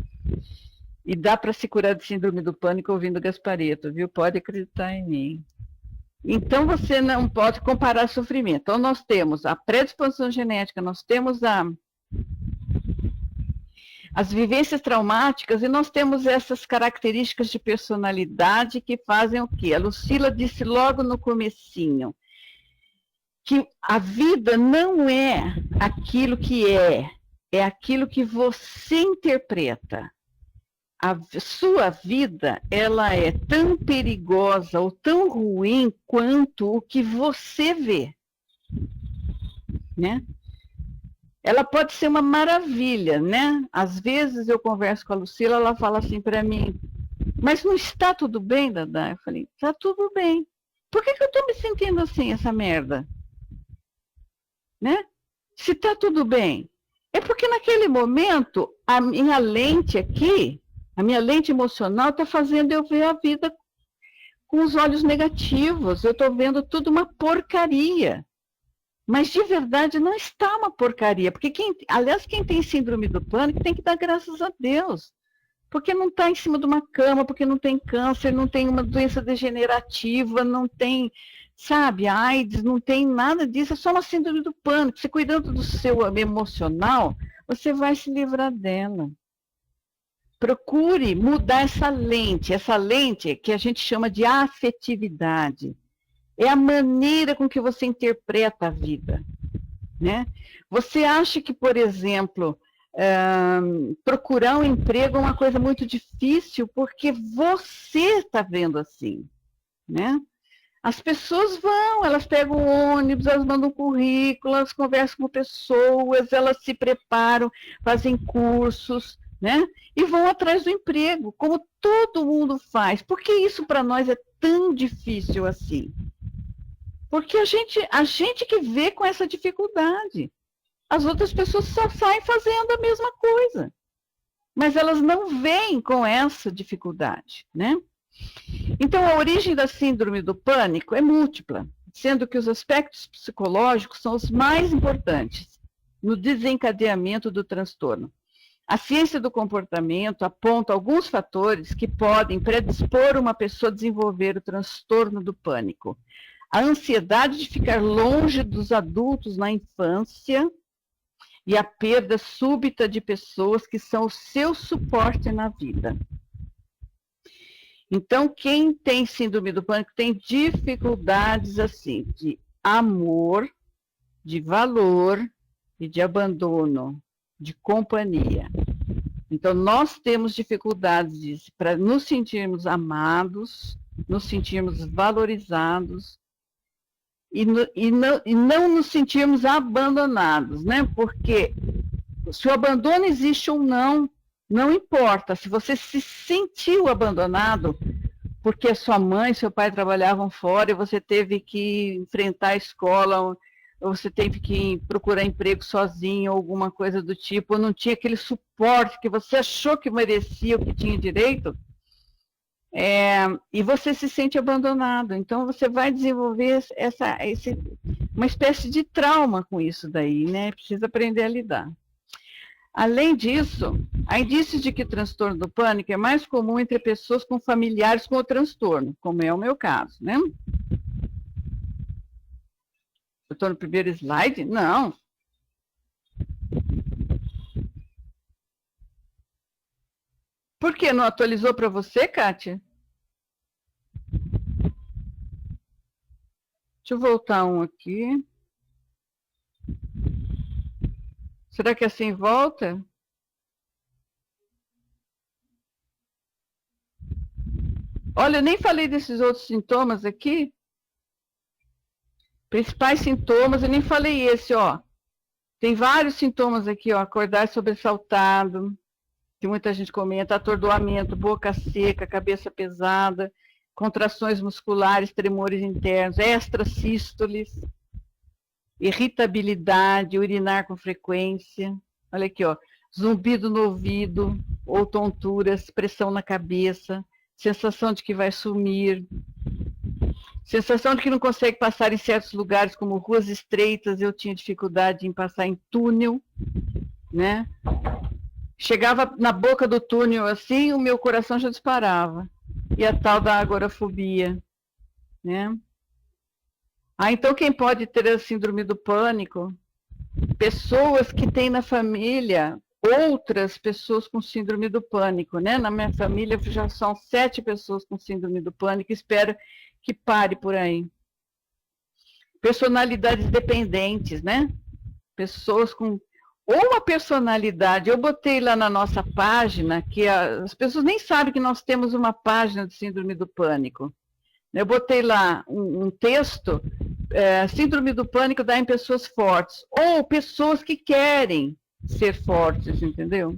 E dá para se curar de síndrome do pânico ouvindo Gaspareto, viu? Pode acreditar em mim. Então você não pode comparar sofrimento. Então nós temos a predisposição genética, nós temos as vivências traumáticas e nós temos essas características de personalidade que fazem o quê? A Lucila disse logo no comecinho que a vida não é aquilo que é aquilo que você interpreta. A sua vida, ela é tão perigosa ou tão ruim quanto o que você vê, né? Ela pode ser uma maravilha, né? Às vezes eu converso com a Lucila, ela fala assim para mim, mas não está tudo bem, Dadá? Eu falei, está tudo bem. Por que eu estou me sentindo assim, essa merda? Né? Se está tudo bem. É porque naquele momento, a minha lente aqui, a minha lente emocional está fazendo eu ver a vida com os olhos negativos. Eu estou vendo tudo uma porcaria. Mas de verdade não está uma porcaria. Porque aliás, quem tem síndrome do pânico tem que dar graças a Deus. Porque não está em cima de uma cama, porque não tem câncer, não tem uma doença degenerativa, não tem, sabe, AIDS, não tem nada disso, é só uma síndrome do pânico. Você cuidando do seu emocional, você vai se livrar dela. Procure mudar essa lente que a gente chama de afetividade. É a maneira com que você interpreta a vida, né? Você acha que, por exemplo, procurar um emprego é uma coisa muito difícil porque você está vendo assim, né? As pessoas vão, elas pegam ônibus, elas mandam currículo, elas conversam com pessoas, elas se preparam, fazem cursos, né? E vão atrás do emprego, como todo mundo faz. Por que isso para nós é tão difícil assim? Porque a gente que vê com essa dificuldade. As outras pessoas só saem fazendo a mesma coisa. Mas elas não veem com essa dificuldade, né? Então, a origem da síndrome do pânico é múltipla, sendo que os aspectos psicológicos são os mais importantes no desencadeamento do transtorno. A ciência do comportamento aponta alguns fatores que podem predispor uma pessoa a desenvolver o transtorno do pânico. A ansiedade de ficar longe dos adultos na infância e a perda súbita de pessoas que são o seu suporte na vida. Então, quem tem síndrome do pânico tem dificuldades assim de amor, de valor e de abandono, de companhia. Então, nós temos dificuldades para nos sentirmos amados, nos sentirmos valorizados e não nos sentirmos abandonados, né? Porque se o abandono existe ou não, não importa. Se você se sentiu abandonado porque sua mãe e seu pai trabalhavam fora e você teve que enfrentar a escola, ou você teve que procurar emprego sozinho, ou alguma coisa do tipo, ou não tinha aquele suporte que você achou que merecia, o que tinha direito, e você se sente abandonado. Então, você vai desenvolver uma espécie de trauma com isso daí, né? Precisa aprender a lidar. Além disso, há indícios de que o transtorno do pânico é mais comum entre pessoas com familiares com o transtorno, como é o meu caso, né? Eu estou no primeiro slide? Não. Por que não atualizou para você, Kátia? Deixa eu voltar um aqui. Será que assim volta? Olha, eu nem falei desses outros sintomas aqui. Principais sintomas, eu nem falei esse, ó. Tem vários sintomas aqui, ó, acordar sobressaltado, que muita gente comenta, atordoamento, boca seca, cabeça pesada, contrações musculares, tremores internos, extrasístoles, irritabilidade, urinar com frequência. Olha aqui, ó, zumbido no ouvido, ou tonturas, pressão na cabeça, sensação de que vai sumir, sensação de que não consegue passar em certos lugares, como ruas estreitas, eu tinha dificuldade em passar em túnel, né? Chegava na boca do túnel assim, o meu coração já disparava. E a tal da agorafobia, né? Então quem pode ter a síndrome do pânico? Pessoas que têm na família outras pessoas com síndrome do pânico, né? Na minha família já são 7 pessoas com síndrome do pânico, espero que pare por aí. Personalidades dependentes, né? Pessoas com ou uma personalidade, eu botei lá na nossa página, que as pessoas nem sabem que nós temos uma página de síndrome do pânico. Eu botei lá um texto, síndrome do pânico dá em pessoas fortes, ou pessoas que querem ser fortes, entendeu?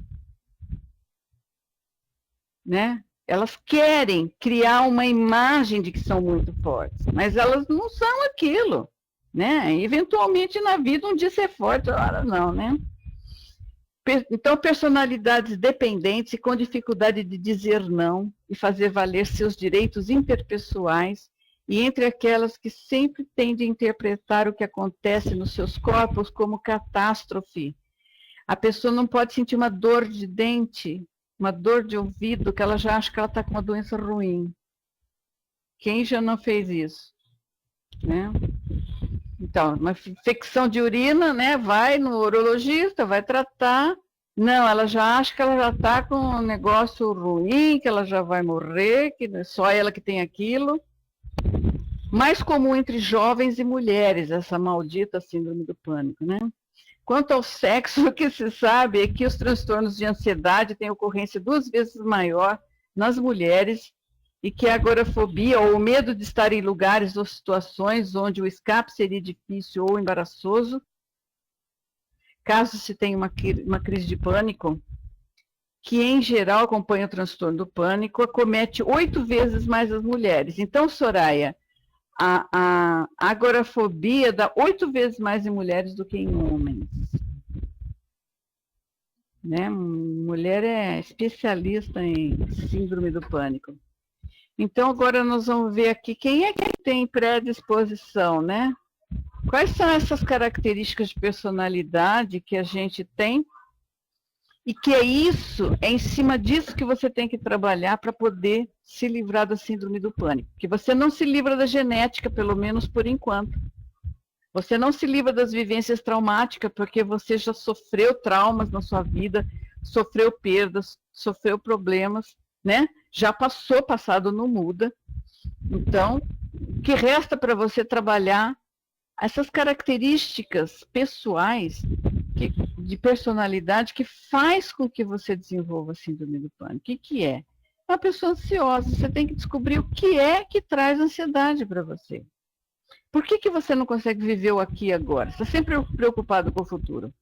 Né? Elas querem criar uma imagem de que são muito fortes, mas elas não são aquilo, né? Eventualmente na vida um dia ser forte, outra não, né? Então, personalidades dependentes e com dificuldade de dizer não e fazer valer seus direitos interpessoais, e entre aquelas que sempre tendem a interpretar o que acontece nos seus corpos como catástrofe. A pessoa não pode sentir uma dor de dente, uma dor de ouvido, que ela já acha que ela está com uma doença ruim. Quem já não fez isso? Né? Então, uma infecção de urina, né? Vai no urologista, vai tratar. Não, ela já acha que ela já está com um negócio ruim, que ela já vai morrer, que é só ela que tem aquilo. Mais comum entre jovens e mulheres, essa maldita síndrome do pânico, né? Quanto ao sexo, o que se sabe é que os transtornos de ansiedade têm ocorrência 2 vezes maior nas mulheres, e que a agorafobia, ou o medo de estar em lugares ou situações onde o escape seria difícil ou embaraçoso, caso se tenha uma crise de pânico, que em geral acompanha o transtorno do pânico, acomete 8 vezes mais as mulheres. Então, Soraya, a agorafobia dá 8 vezes mais em mulheres do que em homens. Né? Mulher é especialista em síndrome do pânico. Então, agora nós vamos ver aqui quem é que tem predisposição, né? Quais são essas características de personalidade que a gente tem e que é em cima disso que você tem que trabalhar para poder se livrar da síndrome do pânico. Que você não se livra da genética, pelo menos por enquanto. Você não se livra das vivências traumáticas, porque você já sofreu traumas na sua vida, sofreu perdas, sofreu problemas, né? Já passou, passado não muda. Então, o que resta para você trabalhar essas características pessoais de personalidade que faz com que você desenvolva a síndrome do pânico. O que é? Uma pessoa ansiosa. Você tem que descobrir o que é que traz ansiedade para você. Por que você não consegue viver o aqui e agora? Você está sempre preocupado com o futuro.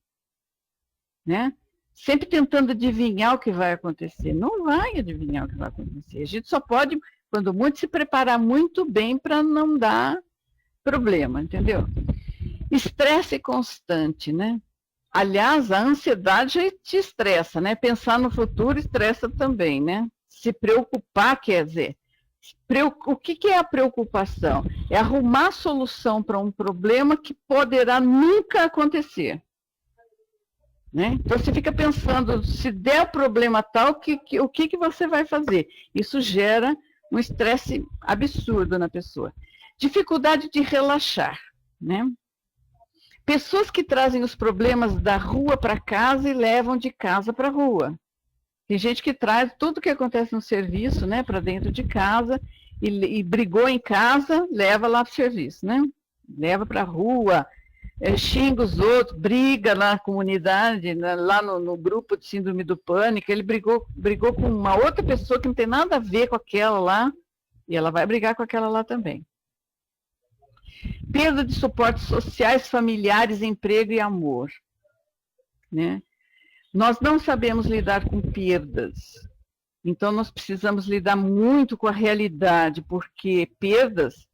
Né? Sempre tentando adivinhar o que vai acontecer. Não vai adivinhar o que vai acontecer. A gente só pode, quando muito, se preparar muito bem para não dar problema, entendeu? Estresse constante, né? Aliás, a ansiedade te estressa, né? Pensar no futuro estressa também, né? Se preocupar, quer dizer, o que é a preocupação? É arrumar solução para um problema que poderá nunca acontecer. Né? Então, você fica pensando, se der o problema tal, o que você vai fazer? Isso gera um estresse absurdo na pessoa. Dificuldade de relaxar. Né? Pessoas que trazem os problemas da rua para casa e levam de casa para a rua. Tem gente que traz tudo que acontece no serviço, né, para dentro de casa, e brigou em casa, leva lá para o serviço, né? Leva para a rua, xinga os outros, briga na comunidade, lá no grupo de síndrome do pânico, ele brigou com uma outra pessoa que não tem nada a ver com aquela lá, e ela vai brigar com aquela lá também. Perda de suportes sociais, familiares, emprego e amor. né? Nós não sabemos lidar com perdas, então nós precisamos lidar muito com a realidade, porque perdas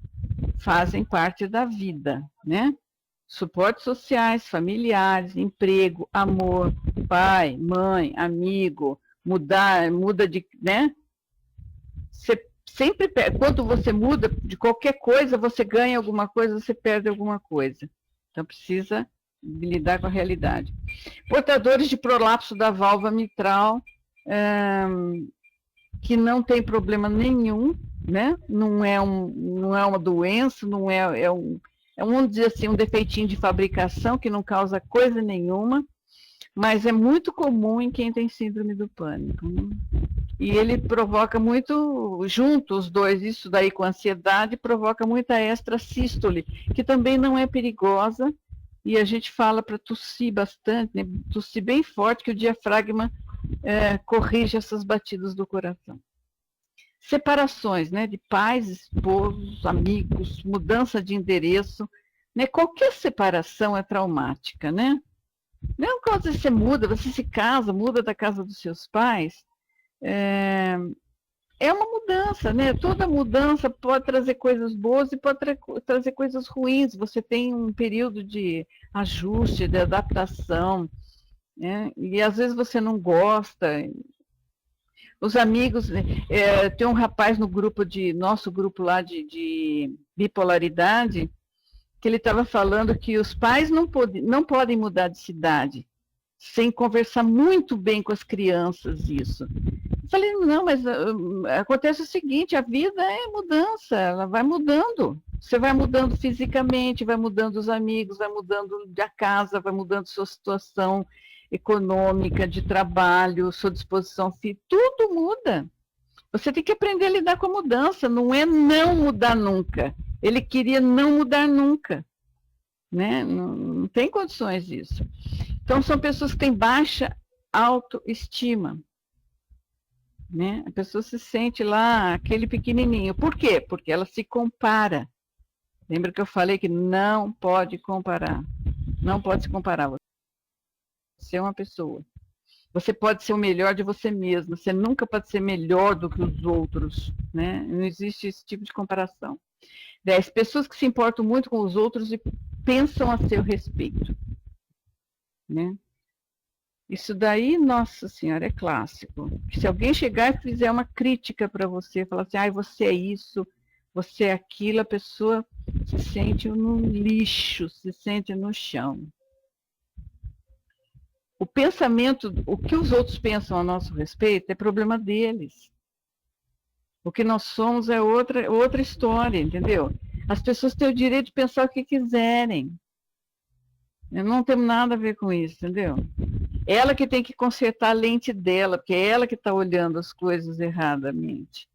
fazem parte da vida, né? Suportes sociais, familiares, emprego, amor, pai, mãe, amigo, muda de, né? Você sempre perde. Quando você muda de qualquer coisa, você ganha alguma coisa, você perde alguma coisa. Então precisa lidar com a realidade. Portadores de prolapso da válvula mitral, que não tem problema nenhum, né? Não é uma doença, não vamos dizer assim, um defeitinho de fabricação que não causa coisa nenhuma, mas é muito comum em quem tem síndrome do pânico. Né? E ele provoca muito, junto os dois, isso daí com ansiedade, provoca muita extrasístole, que também não é perigosa, e a gente fala para tossir bastante, né? Tossir bem forte, que o diafragma corrige essas batidas do coração. Separações, né, de pais, esposos, amigos, mudança de endereço, né, qualquer separação é traumática, né? Não quando você muda, você se casa, muda da casa dos seus pais, é uma mudança, né? Toda mudança pode trazer coisas boas e pode trazer coisas ruins. Você tem um período de ajuste, de adaptação, né? E às vezes você não gosta. Os amigos, tem um rapaz no grupo nosso grupo lá de bipolaridade, que ele estava falando que os pais não podem mudar de cidade sem conversar muito bem com as crianças, isso. Eu falei, não, mas acontece o seguinte, a vida é mudança, ela vai mudando. Você vai mudando fisicamente, vai mudando os amigos, vai mudando a casa, vai mudando sua situação econômica, de trabalho, sua disposição física, tudo muda. Você tem que aprender a lidar com a mudança, não é não mudar nunca. Ele queria não mudar nunca, né? Não tem condições disso. Então, são pessoas que têm baixa autoestima, né? A pessoa se sente lá, aquele pequenininho. Por quê? Porque ela se compara. Lembra que eu falei que não pode comparar. Não pode se comparar. Você é uma pessoa. Você pode ser o melhor de você mesmo. Você nunca pode ser melhor do que os outros, né? Não existe esse tipo de comparação. 10. Pessoas que se importam muito com os outros e pensam a seu respeito, né? Isso daí, nossa senhora, é clássico. Se alguém chegar e fizer uma crítica para você, falar assim, você é isso, você é aquilo, a pessoa se sente no lixo, se sente no chão. O pensamento, o que os outros pensam a nosso respeito é problema deles. O que nós somos é outra história, entendeu? As pessoas têm o direito de pensar o que quiserem. Eu não tenho nada a ver com isso, entendeu? Ela que tem que consertar a lente dela, porque é ela que está olhando as coisas erradamente.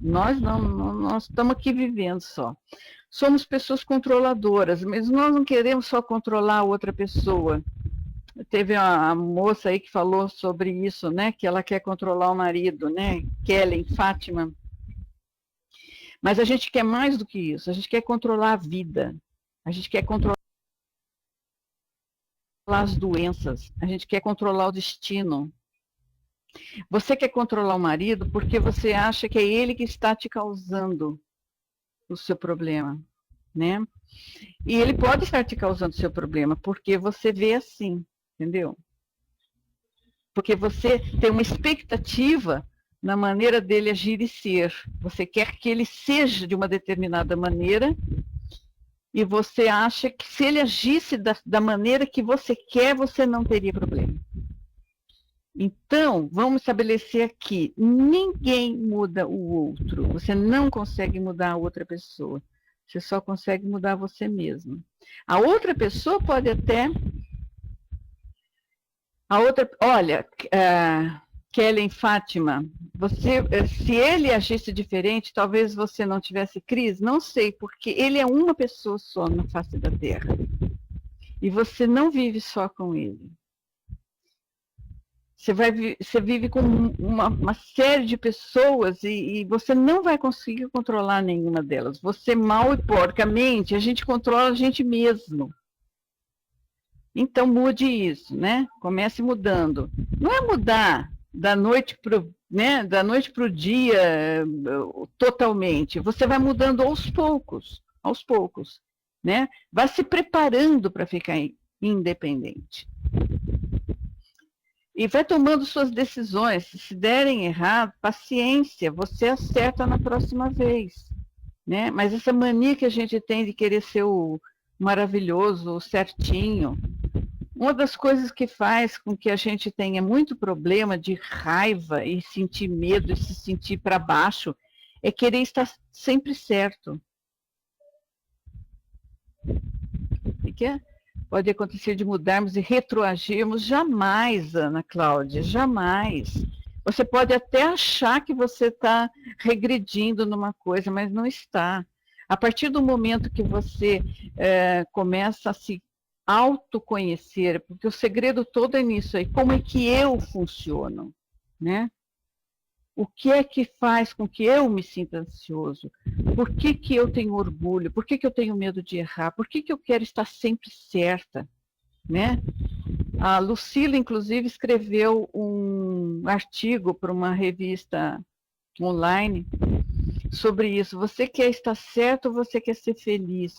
Nós não, nós estamos aqui vivendo só. Somos pessoas controladoras, mas nós não queremos só controlar a outra pessoa. Teve uma moça aí que falou sobre isso, né? Que ela quer controlar o marido, né? Kellen, Fátima. Mas a gente quer mais do que isso. A gente quer controlar a vida. A gente quer controlar as doenças. A gente quer controlar o destino. Você quer controlar o marido porque você acha que é ele que está te causando o seu problema, né? E ele pode estar te causando o seu problema porque você vê assim. Entendeu? Porque você tem uma expectativa na maneira dele agir e ser. Você quer que ele seja de uma determinada maneira e você acha que se ele agisse da maneira que você quer, você não teria problema. Então, vamos estabelecer aqui, ninguém muda o outro. Você não consegue mudar a outra pessoa. Você só consegue mudar você mesmo. A outra pessoa pode até... olha, Kellen, Fátima, se ele agisse diferente, talvez você não tivesse crise, não sei, porque ele é uma pessoa só na face da Terra. E você não vive só com ele. Você vive com uma série de pessoas e você não vai conseguir controlar nenhuma delas. Você, mal e porcamente, a gente controla a gente mesmo. Então mude isso, né? Comece mudando. Não é mudar da noite para o, né, da noite para o dia totalmente. Você vai mudando aos poucos, né? Vai se preparando para ficar independente. E vai tomando suas decisões. Se derem errado, paciência, você acerta na próxima vez, né? Mas essa mania que a gente tem de querer ser o maravilhoso, o certinho, uma das coisas que faz com que a gente tenha muito problema de raiva e sentir medo e se sentir para baixo é querer estar sempre certo. O que é? Pode acontecer de mudarmos e retroagirmos? Jamais, Ana Cláudia, jamais. Você pode até achar que você está regredindo numa coisa, mas não está. A partir do momento que você começa a se autoconhecer, porque o segredo todo é nisso aí, como é que eu funciono, né? O que é que faz com que eu me sinta ansioso? Por que que eu tenho orgulho? Por que que eu tenho medo de errar? Por que que eu quero estar sempre certa, né? A Lucila, inclusive, escreveu um artigo para uma revista online sobre isso. Você quer estar certo ou você quer ser feliz?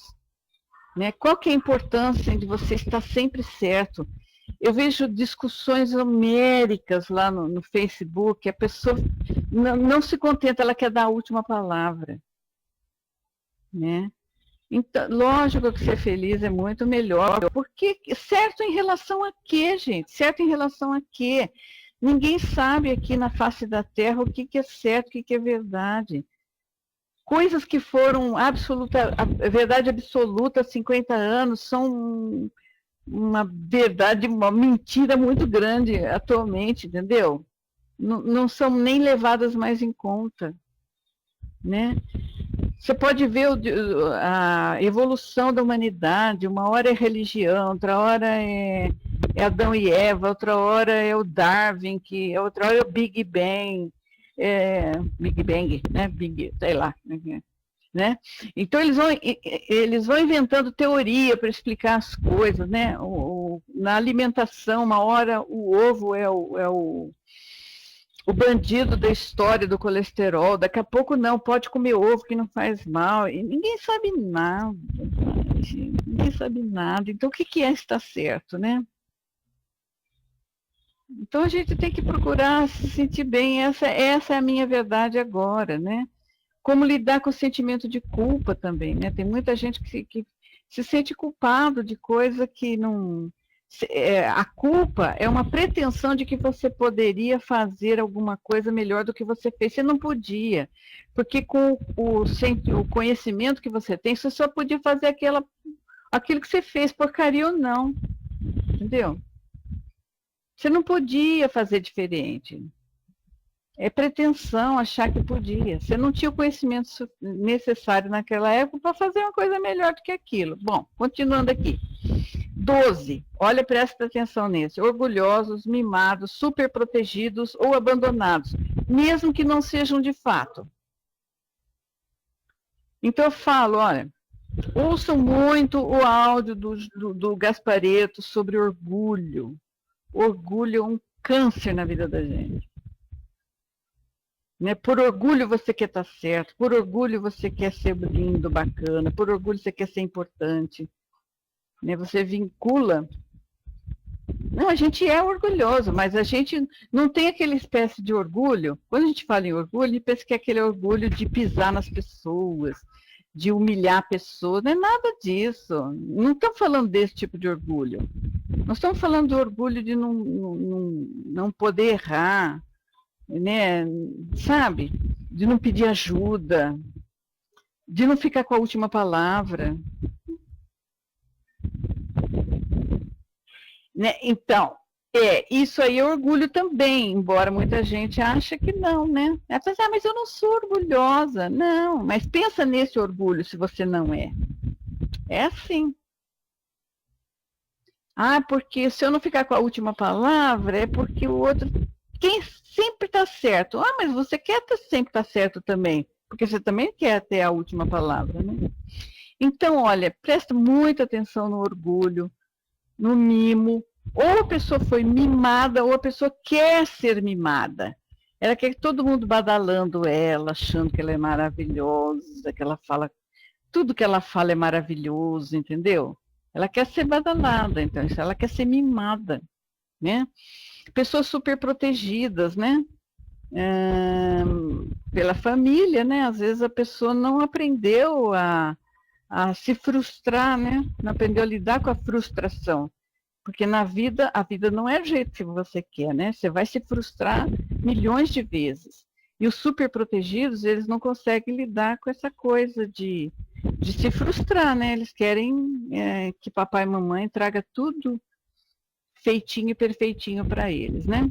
Né? Qual que é a importância de você estar sempre certo? Eu vejo discussões homéricas lá no Facebook, a pessoa não se contenta, ela quer dar a última palavra, né? Então, lógico que ser feliz é muito melhor, porque certo em relação a quê, gente? Certo em relação a quê? Ninguém sabe aqui na face da Terra o que é certo, o que é verdade. Coisas que foram verdade absoluta há 50 anos são uma verdade, uma mentira muito grande atualmente, entendeu? Não são nem levadas mais em conta, né? Você pode ver a evolução da humanidade, uma hora é religião, outra hora é Adão e Eva, outra hora é o Darwin, outra hora é o Big Bang, né? Sei lá, né? Então eles vão inventando teoria para explicar as coisas, né? Na alimentação, uma hora o ovo é o bandido da história do colesterol, daqui a pouco não, pode comer ovo que não faz mal, e ninguém sabe nada, ninguém sabe nada. Então o que é estar certo, né? Então a gente tem que procurar se sentir bem, essa é a minha verdade agora, né? Como lidar com o sentimento de culpa também, né? Tem muita gente que se sente culpado de coisa que não... A culpa é uma pretensão de que você poderia fazer alguma coisa melhor do que você fez. Você não podia, porque com o conhecimento que você tem, você só podia fazer aquilo que você fez, porcaria ou não, entendeu? Você não podia fazer diferente. É pretensão achar que podia. Você não tinha o conhecimento necessário naquela época para fazer uma coisa melhor do que aquilo. Bom, continuando aqui. 12. Olha, presta atenção nesse. Orgulhosos, mimados, superprotegidos ou abandonados, mesmo que não sejam de fato. Então eu falo, olha, ouçam muito o áudio do Gasparetto sobre orgulho. Orgulho é um câncer na vida da gente. Né? Por orgulho você quer estar certo, por orgulho você quer ser lindo, bacana, por orgulho você quer ser importante. Né? Você vincula. Não, a gente é orgulhoso, mas a gente não tem aquela espécie de orgulho. Quando a gente fala em orgulho, a gente pensa que é aquele orgulho de pisar nas pessoas, de humilhar pessoas. Não é nada disso. Não estamos falando desse tipo de orgulho. Nós estamos falando do orgulho de não poder errar, né? Sabe? De não pedir ajuda, de não ficar com a última palavra. Né? Então, isso aí é orgulho também, embora muita gente ache que não, né? Ela pensa, mas eu não sou orgulhosa. Não, mas pensa nesse orgulho se você não é. É assim. Porque se eu não ficar com a última palavra, é porque o outro... Quem sempre está certo. Mas você quer sempre estar certo também, porque você também quer ter a última palavra, né? Então, olha, presta muita atenção no orgulho. no mimo. Ou a pessoa foi mimada, ou a pessoa quer ser mimada. Ela quer que todo mundo badalando ela, achando que ela é maravilhosa, que ela fala, tudo que ela fala é maravilhoso, entendeu? Ela quer ser badalada, então ela quer ser mimada, né? Pessoas super protegidas, né? Pela família, né? Às vezes a pessoa não aprendeu a se frustrar, né? Não aprendeu a lidar com a frustração. Porque na vida, a vida não é do jeito que você quer, né? Você vai se frustrar milhões de vezes. E os super protegidos, eles não conseguem lidar com essa coisa de se frustrar, né? Eles querem que papai e mamãe traga tudo feitinho e perfeitinho para eles, né?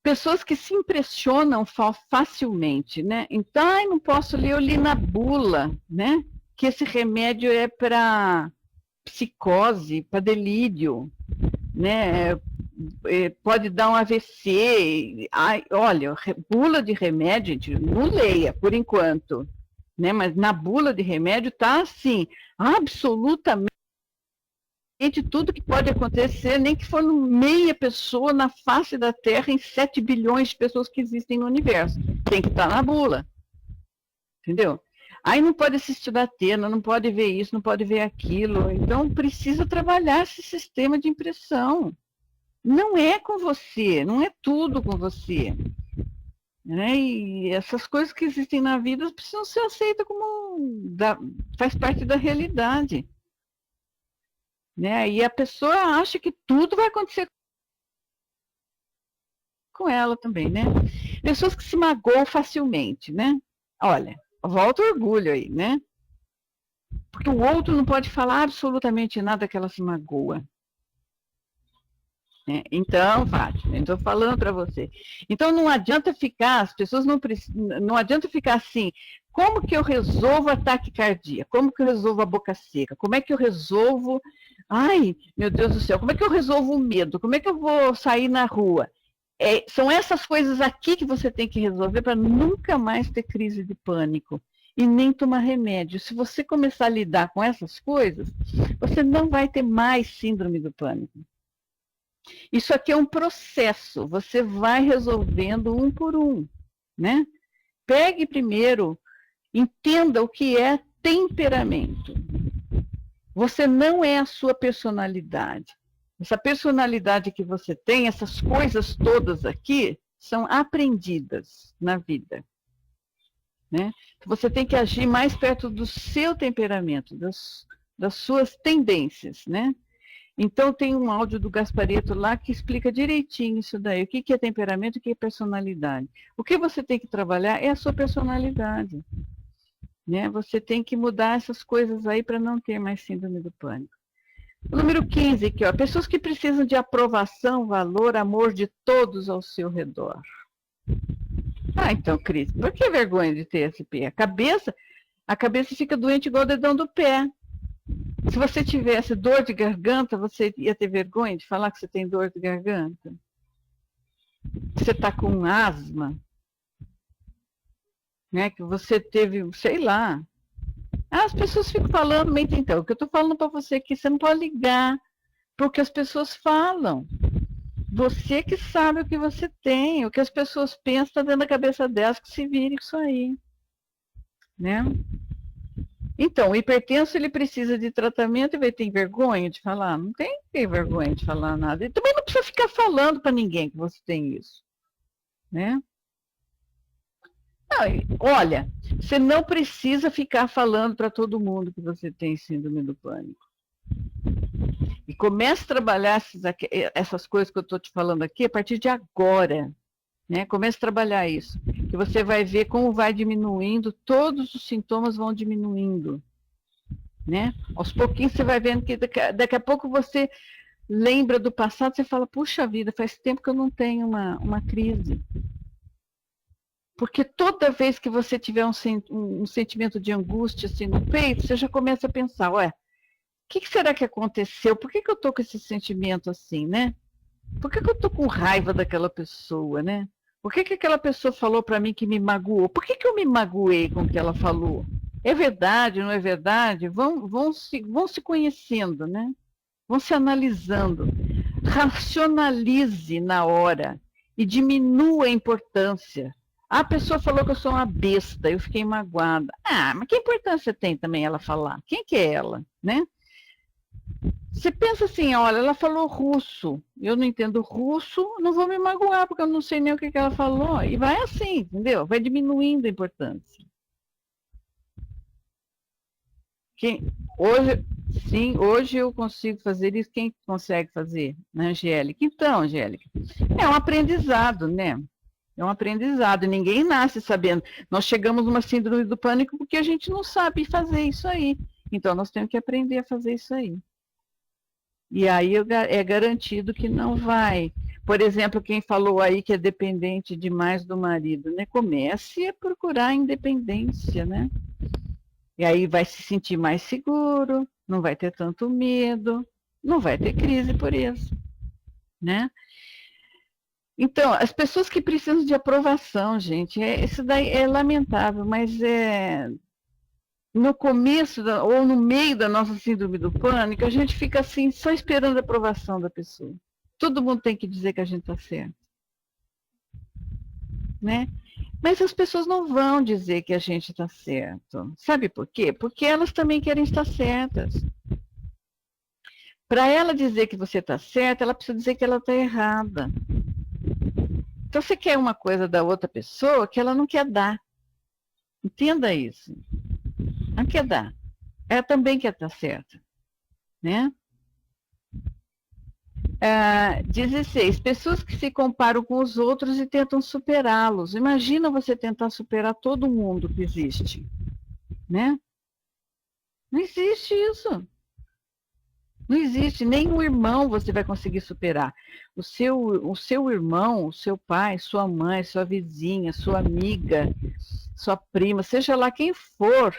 Pessoas que se impressionam facilmente, né? Então, não posso ler, eu li na bula, né? Que esse remédio é para psicose, para delírio, né? Pode dar um AVC. Ai, olha, bula de remédio, gente, não leia, por enquanto, né? Mas na bula de remédio tá assim, absolutamente tudo que pode acontecer, nem que for meia pessoa na face da Terra em 7 bilhões de pessoas que existem no universo. Tem que estar na bula. Entendeu? Aí não pode assistir da Atena, não pode ver isso, não pode ver aquilo. Então precisa trabalhar esse sistema de impressão. Não é com você, não é tudo com você. Né? E essas coisas que existem na vida precisam ser aceitas como faz parte da realidade. Né? E a pessoa acha que tudo vai acontecer com ela também, né? Pessoas que se magoam facilmente, né? Olha, volta o orgulho aí, né? Porque o outro não pode falar absolutamente nada que ela se magoa. Né? Então, Fátima, eu estou falando para você. Então, não adianta ficar, as pessoas não adianta ficar assim, como que eu resolvo ataque cardíaco? Como que eu resolvo a boca seca? Como é que eu resolvo, ai, meu Deus do céu, como é que eu resolvo o medo? Como é que eu vou sair na rua? São essas coisas aqui que você tem que resolver para nunca mais ter crise de pânico e nem tomar remédio. Se você começar a lidar com essas coisas, você não vai ter mais síndrome do pânico. Isso aqui é um processo, você vai resolvendo um por um, né? Pegue primeiro, entenda o que é temperamento. Você não é a sua personalidade. Essa personalidade que você tem, essas coisas todas aqui, são aprendidas na vida. Né? Você tem que agir mais perto do seu temperamento, das suas tendências, né? Então tem um áudio do Gasparetto lá que explica direitinho isso daí, o que é temperamento e o que é personalidade. O que você tem que trabalhar é a sua personalidade. Né? Você tem que mudar essas coisas aí para não ter mais síndrome do pânico. O número 15 aqui, ó, pessoas que precisam de aprovação, valor, amor de todos ao seu redor. Ah, então, Cris, por que vergonha de ter esse pé? A cabeça fica doente igual o dedão do pé. Se você tivesse dor de garganta, você ia ter vergonha de falar que você tem dor de garganta? Você está com asma? Né? Que você teve, sei lá. As pessoas ficam falando, mas então, o que eu estou falando para você aqui, você não pode ligar para o que as pessoas falam. Você que sabe o que você tem, o que as pessoas pensam está dentro da cabeça delas, que se vire isso aí. Né? Então, o hipertenso, ele precisa de tratamento e vai ter vergonha de falar? Não tem que ter vergonha de falar nada. E também não precisa ficar falando para ninguém que você tem isso. Né? Não, olha, você não precisa ficar falando para todo mundo que você tem síndrome do pânico. E comece a trabalhar essas coisas que eu estou te falando aqui a partir de agora. Né? Comece a trabalhar isso. Que você vai ver como vai diminuindo, todos os sintomas vão diminuindo. Né? Aos pouquinhos você vai vendo que daqui a pouco você lembra do passado, você fala, puxa vida, faz tempo que eu não tenho uma crise. Porque toda vez que você tiver um sentimento de angústia assim no peito, você já começa a pensar, ué, o que será que aconteceu? Por que eu estou com esse sentimento assim, né? Por que eu estou com raiva daquela pessoa, né? Por que aquela pessoa falou para mim que me magoou? Por que eu me magoei com o que ela falou? É verdade, não é verdade? Vão se conhecendo, né? vão se analisando. Racionalize na hora e diminua a importância. A pessoa falou que eu sou uma besta, eu fiquei magoada. Ah, mas que importância tem também ela falar? Quem que é ela, né? Você pensa assim, olha, ela falou russo, eu não entendo russo, não vou me magoar, porque eu não sei nem o que ela falou. E vai assim, entendeu? Vai diminuindo a importância. Hoje eu consigo fazer isso. Quem consegue fazer? Angélica. Então, Angélica, é um aprendizado, né? É um aprendizado. Ninguém nasce sabendo. Nós chegamos numa síndrome do pânico porque a gente não sabe fazer isso aí. Então, nós temos que aprender a fazer isso aí. E aí é garantido que não vai. Por exemplo, quem falou aí que é dependente demais do marido, né? Comece a procurar independência, né? E aí vai se sentir mais seguro, não vai ter tanto medo, não vai ter crise por isso, né? Então, as pessoas que precisam de aprovação, gente, isso daí é lamentável, mas no começo ou no meio da nossa síndrome do pânico, a gente fica assim, só esperando a aprovação da pessoa. Todo mundo tem que dizer que a gente está certo, né? Mas as pessoas não vão dizer que a gente está certo. Sabe por quê? Porque elas também querem estar certas. Para ela dizer que você está certa, ela precisa dizer que ela está errada. Então você quer uma coisa da outra pessoa que ela não quer dar. Entenda isso. Não quer dar. Ela também quer estar certa, né? 16. Pessoas que se comparam com os outros e tentam superá-los. Imagina você tentar superar todo mundo que existe, né? Não existe isso. Não existe. Nem um irmão você vai conseguir superar. O seu irmão, o seu pai, sua mãe, sua vizinha, sua amiga, sua prima, seja lá quem for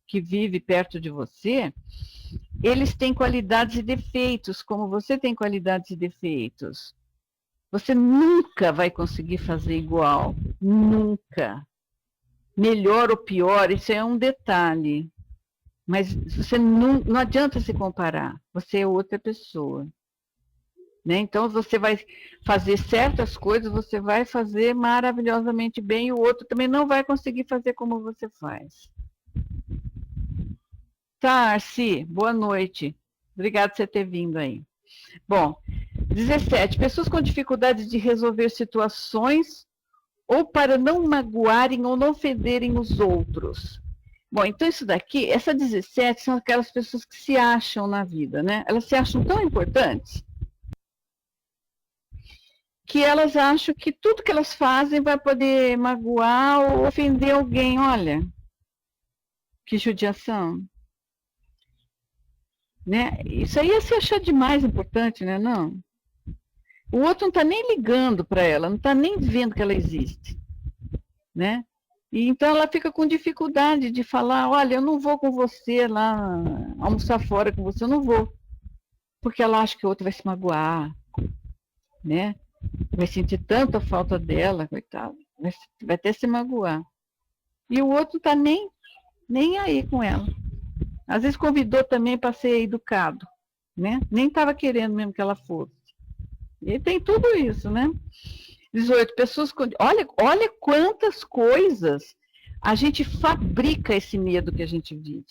que vive perto de você, eles têm qualidades e defeitos, como você tem qualidades e defeitos. Você nunca vai conseguir fazer igual. Nunca. Melhor ou pior, isso é um detalhe. Mas você não adianta se comparar. Você é outra pessoa. Né? Então, você vai fazer certas coisas, você vai fazer maravilhosamente bem, e o outro também não vai conseguir fazer como você faz. Tá, Arci, boa noite. Obrigada por você ter vindo aí. Bom, 17. Pessoas com dificuldade de resolver situações ou para não magoarem ou não ofenderem os outros. Bom, então isso daqui, essa 17 são aquelas pessoas que se acham na vida, né? Elas se acham tão importantes que elas acham que tudo que elas fazem vai poder magoar ou ofender alguém. Olha, que judiação. Né? Isso aí é se achar demais importante, né? Não. O outro não está nem ligando para ela, não está nem vendo que ela existe, né? E então ela fica com dificuldade de falar, olha, eu não vou com você lá almoçar fora com você, eu não vou, porque ela acha que o outro vai se magoar, né? Vai sentir tanta falta dela, coitado, vai até se magoar. E o outro não está nem aí com ela. Às vezes convidou também para ser educado, né? Nem estava querendo mesmo que ela fosse. E tem tudo isso, né? 18, pessoas com... Olha quantas coisas a gente fabrica esse medo que a gente vive.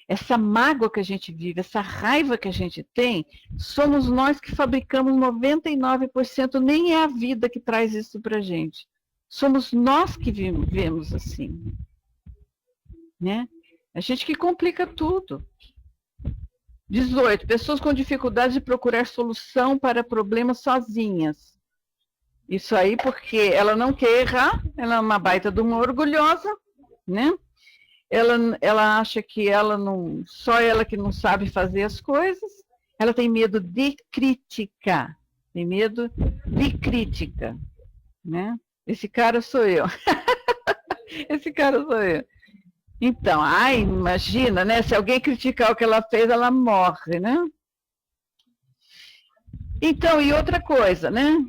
Essa mágoa que a gente vive, essa raiva que a gente tem, somos nós que fabricamos 99%, nem é a vida que traz isso para a gente. Somos nós que vivemos assim, né? A gente que complica tudo. 18. Pessoas com dificuldade de procurar solução para problemas sozinhas. Isso aí porque ela não quer errar, ela é uma baita de uma orgulhosa, né? Ela acha que só ela que não sabe fazer as coisas. Ela tem medo de crítica. Tem medo de crítica, né? Esse cara sou eu. Esse cara sou eu. Então, imagina, né? Se alguém criticar o que ela fez, ela morre, né? Então, e outra coisa, né?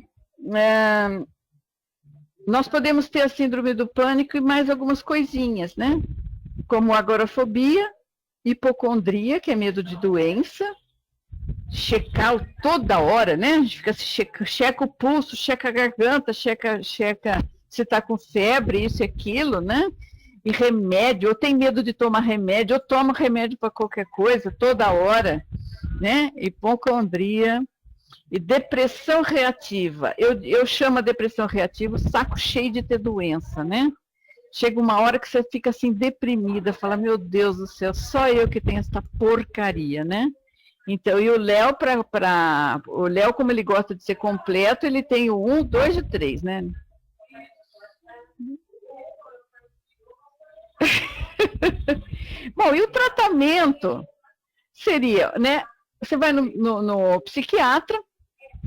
Nós podemos ter a síndrome do pânico e mais algumas coisinhas, né? Como agorafobia, hipocondria, que é medo de doença, checar toda hora, né? A gente fica checa o pulso, checa a garganta, checa se está com febre, isso e aquilo, né? E remédio, eu tenho medo de tomar remédio, eu tomo remédio para qualquer coisa, toda hora, né? Hipocondria e depressão reativa. Eu chamo a depressão reativa o saco cheio de ter doença, né? Chega uma hora que você fica assim deprimida, fala, meu Deus do céu, só eu que tenho essa porcaria, né? Então, e o Léo, o Léo, como ele gosta de ser completo, ele tem o 1, 2 e 3, né? Bom, e o tratamento seria, né? Você vai no psiquiatra,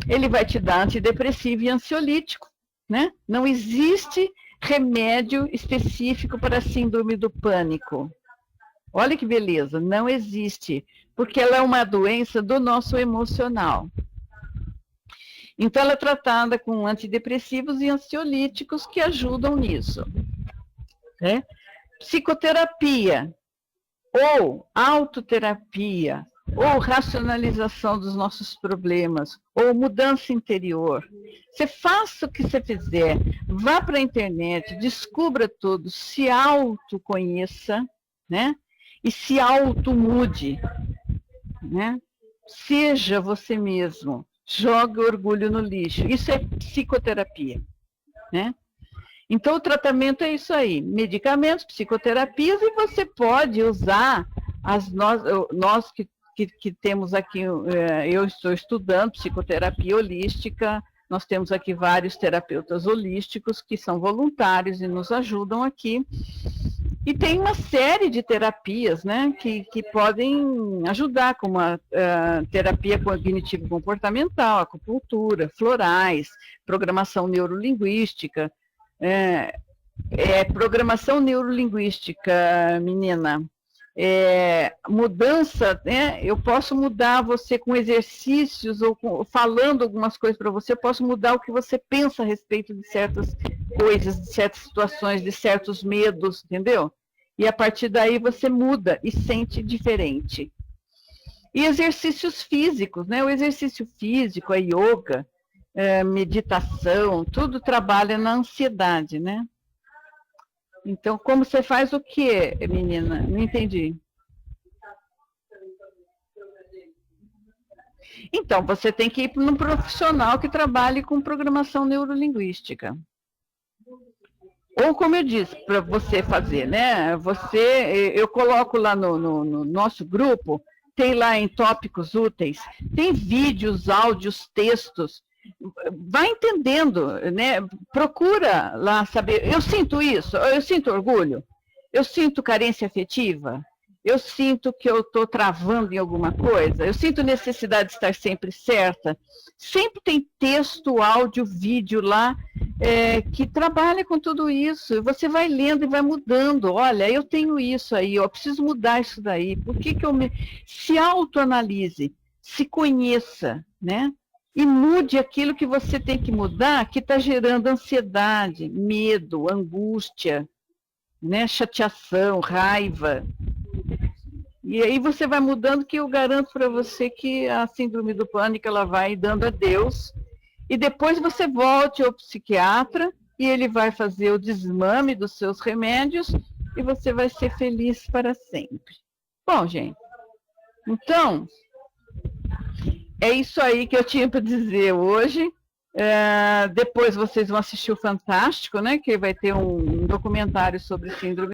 ele vai te dar antidepressivo e ansiolítico, né? Não existe remédio específico para a síndrome do pânico. Olha que beleza, não existe, porque ela é uma doença do nosso emocional. Então, ela é tratada com antidepressivos e ansiolíticos que ajudam nisso. Né? Psicoterapia, ou autoterapia, ou racionalização dos nossos problemas, ou mudança interior. Você faça o que você fizer, vá para a internet, descubra tudo, se autoconheça, né? E se automude, né? Seja você mesmo, jogue o orgulho no lixo. Isso é psicoterapia, né? Então, o tratamento é isso aí, medicamentos, psicoterapias, e você pode usar, nós que temos aqui, eu estou estudando psicoterapia holística, nós temos aqui vários terapeutas holísticos que são voluntários e nos ajudam aqui, e tem uma série de terapias, né, que podem ajudar, como a terapia cognitivo-comportamental, acupuntura, florais, programação neurolinguística, programação neurolinguística, menina, mudança, né? Eu posso mudar você com exercícios ou falando algumas coisas para você, eu posso mudar o que você pensa a respeito de certas coisas, de certas situações, de certos medos, entendeu? E a partir daí você muda e sente diferente. E exercícios físicos, né? O exercício físico, a yoga, meditação, tudo trabalha na ansiedade, né? Então, como você faz o quê, menina? Não entendi. Então, você tem que ir para um profissional que trabalhe com programação neurolinguística. Ou, como eu disse, para você fazer, né? Eu coloco lá no nosso grupo, tem lá em tópicos úteis, tem vídeos, áudios, textos. Vai entendendo, né? Procura lá saber. Eu sinto isso, eu sinto orgulho, eu sinto carência afetiva, eu sinto que eu estou travando em alguma coisa, eu sinto necessidade de estar sempre certa. Sempre tem texto, áudio, vídeo lá que trabalha com tudo isso. E você vai lendo e vai mudando. Olha, eu tenho isso aí, eu preciso mudar isso daí. Por que eu se autoanalise, se conheça, né? E mude aquilo que você tem que mudar, que está gerando ansiedade, medo, angústia, né? Chateação, raiva. E aí você vai mudando, que eu garanto para você que a síndrome do pânico ela vai dando adeus. E depois você volte ao psiquiatra e ele vai fazer o desmame dos seus remédios e você vai ser feliz para sempre. Bom, gente, então... é isso aí que eu tinha para dizer hoje. Depois vocês vão assistir o Fantástico, né? Que vai ter um documentário sobre síndrome